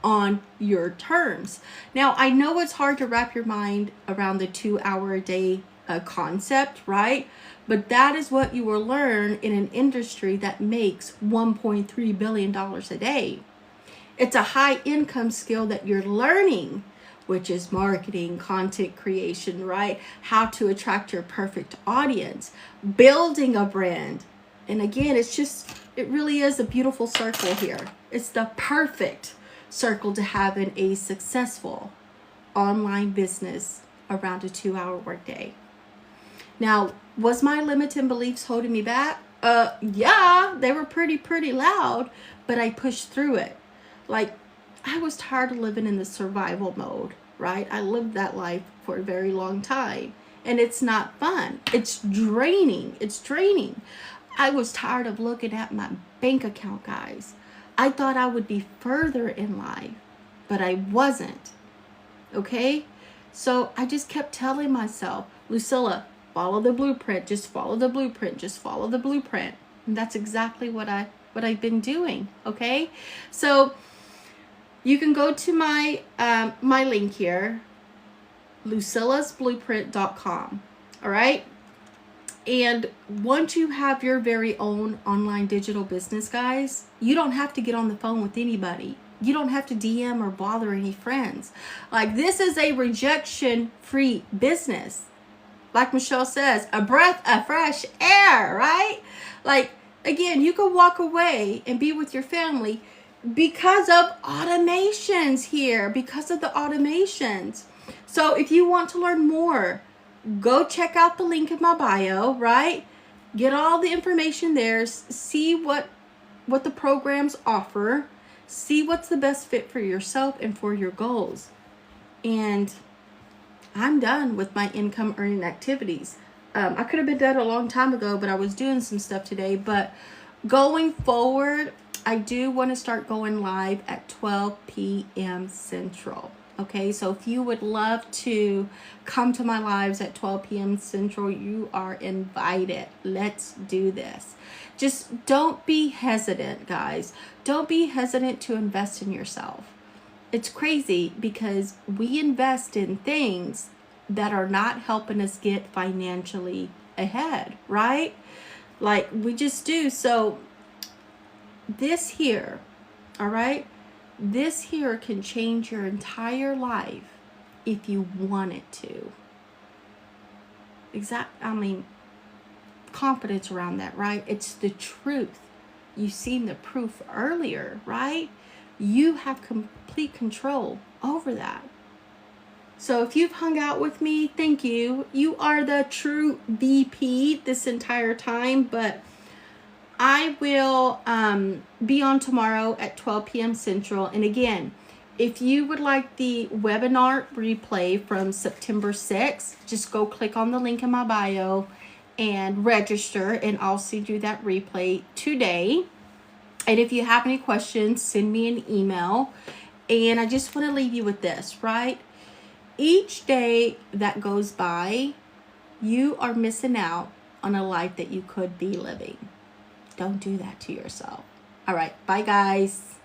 on your terms. Now, I know it's hard to wrap your mind around the 2-hour a day concept, right? But that is what you will learn in an industry that makes $1.3 billion a day. It's a high income skill that you're learning, which is marketing, content creation, right? How to attract your perfect audience, building a brand. And again, it really is a beautiful circle here. It's the perfect circle to have in a successful online business around a 2-hour workday. Now, was my limiting beliefs holding me back? Yeah, they were pretty loud, but I pushed through it. Like, I was tired of living in the survival mode, right? I lived that life for a very long time, and it's not fun. It's draining. I was tired of looking at my bank account, guys. I thought I would be further in life, but I wasn't. Okay? So I just kept telling myself, Lucilla, follow the blueprint, just follow the blueprint, just follow the blueprint. And that's exactly what I've been doing. Okay? So you can go to my my link here, lucillasblueprint.com. All right? And once you have your very own online digital business, guys, you don't have to get on the phone with anybody. You don't have to DM or bother any friends. Like, this is a rejection-free business. Like Michelle says, a breath of fresh air, right? Like, again, you can walk away and be with your family because of automations here, because of the automations. So if you want to learn more, go check out the link in my bio, right? Get all the information there. See what the programs offer. See what's the best fit for yourself and for your goals. And I'm done with my income earning activities. I could have been done a long time ago, but I was doing some stuff today. But going forward, I do want to start going live at 12 p.m. Central. Okay, so if you would love to come to my lives at 12 p.m. Central, you are invited. Let's do this. Just don't be hesitant, guys. Don't be hesitant to invest in yourself. It's crazy because we invest in things that are not helping us get financially ahead, right? Like, we just do. So this here, all right? This here can change your entire life if you want it to. Confidence around that, right? It's the truth. You've seen the proof earlier, right? You have complete control over that. So if you've hung out with me, thank you. You are the true VP this entire time, but I will be on tomorrow at 12 p.m. Central. And again, if you would like the webinar replay from September 6th, just go click on the link in my bio and register, and I'll send you that replay today. And if you have any questions, send me an email. And I just want to leave you with this, right? Each day that goes by, you are missing out on a life that you could be living. Don't do that to yourself. All right. Bye, guys.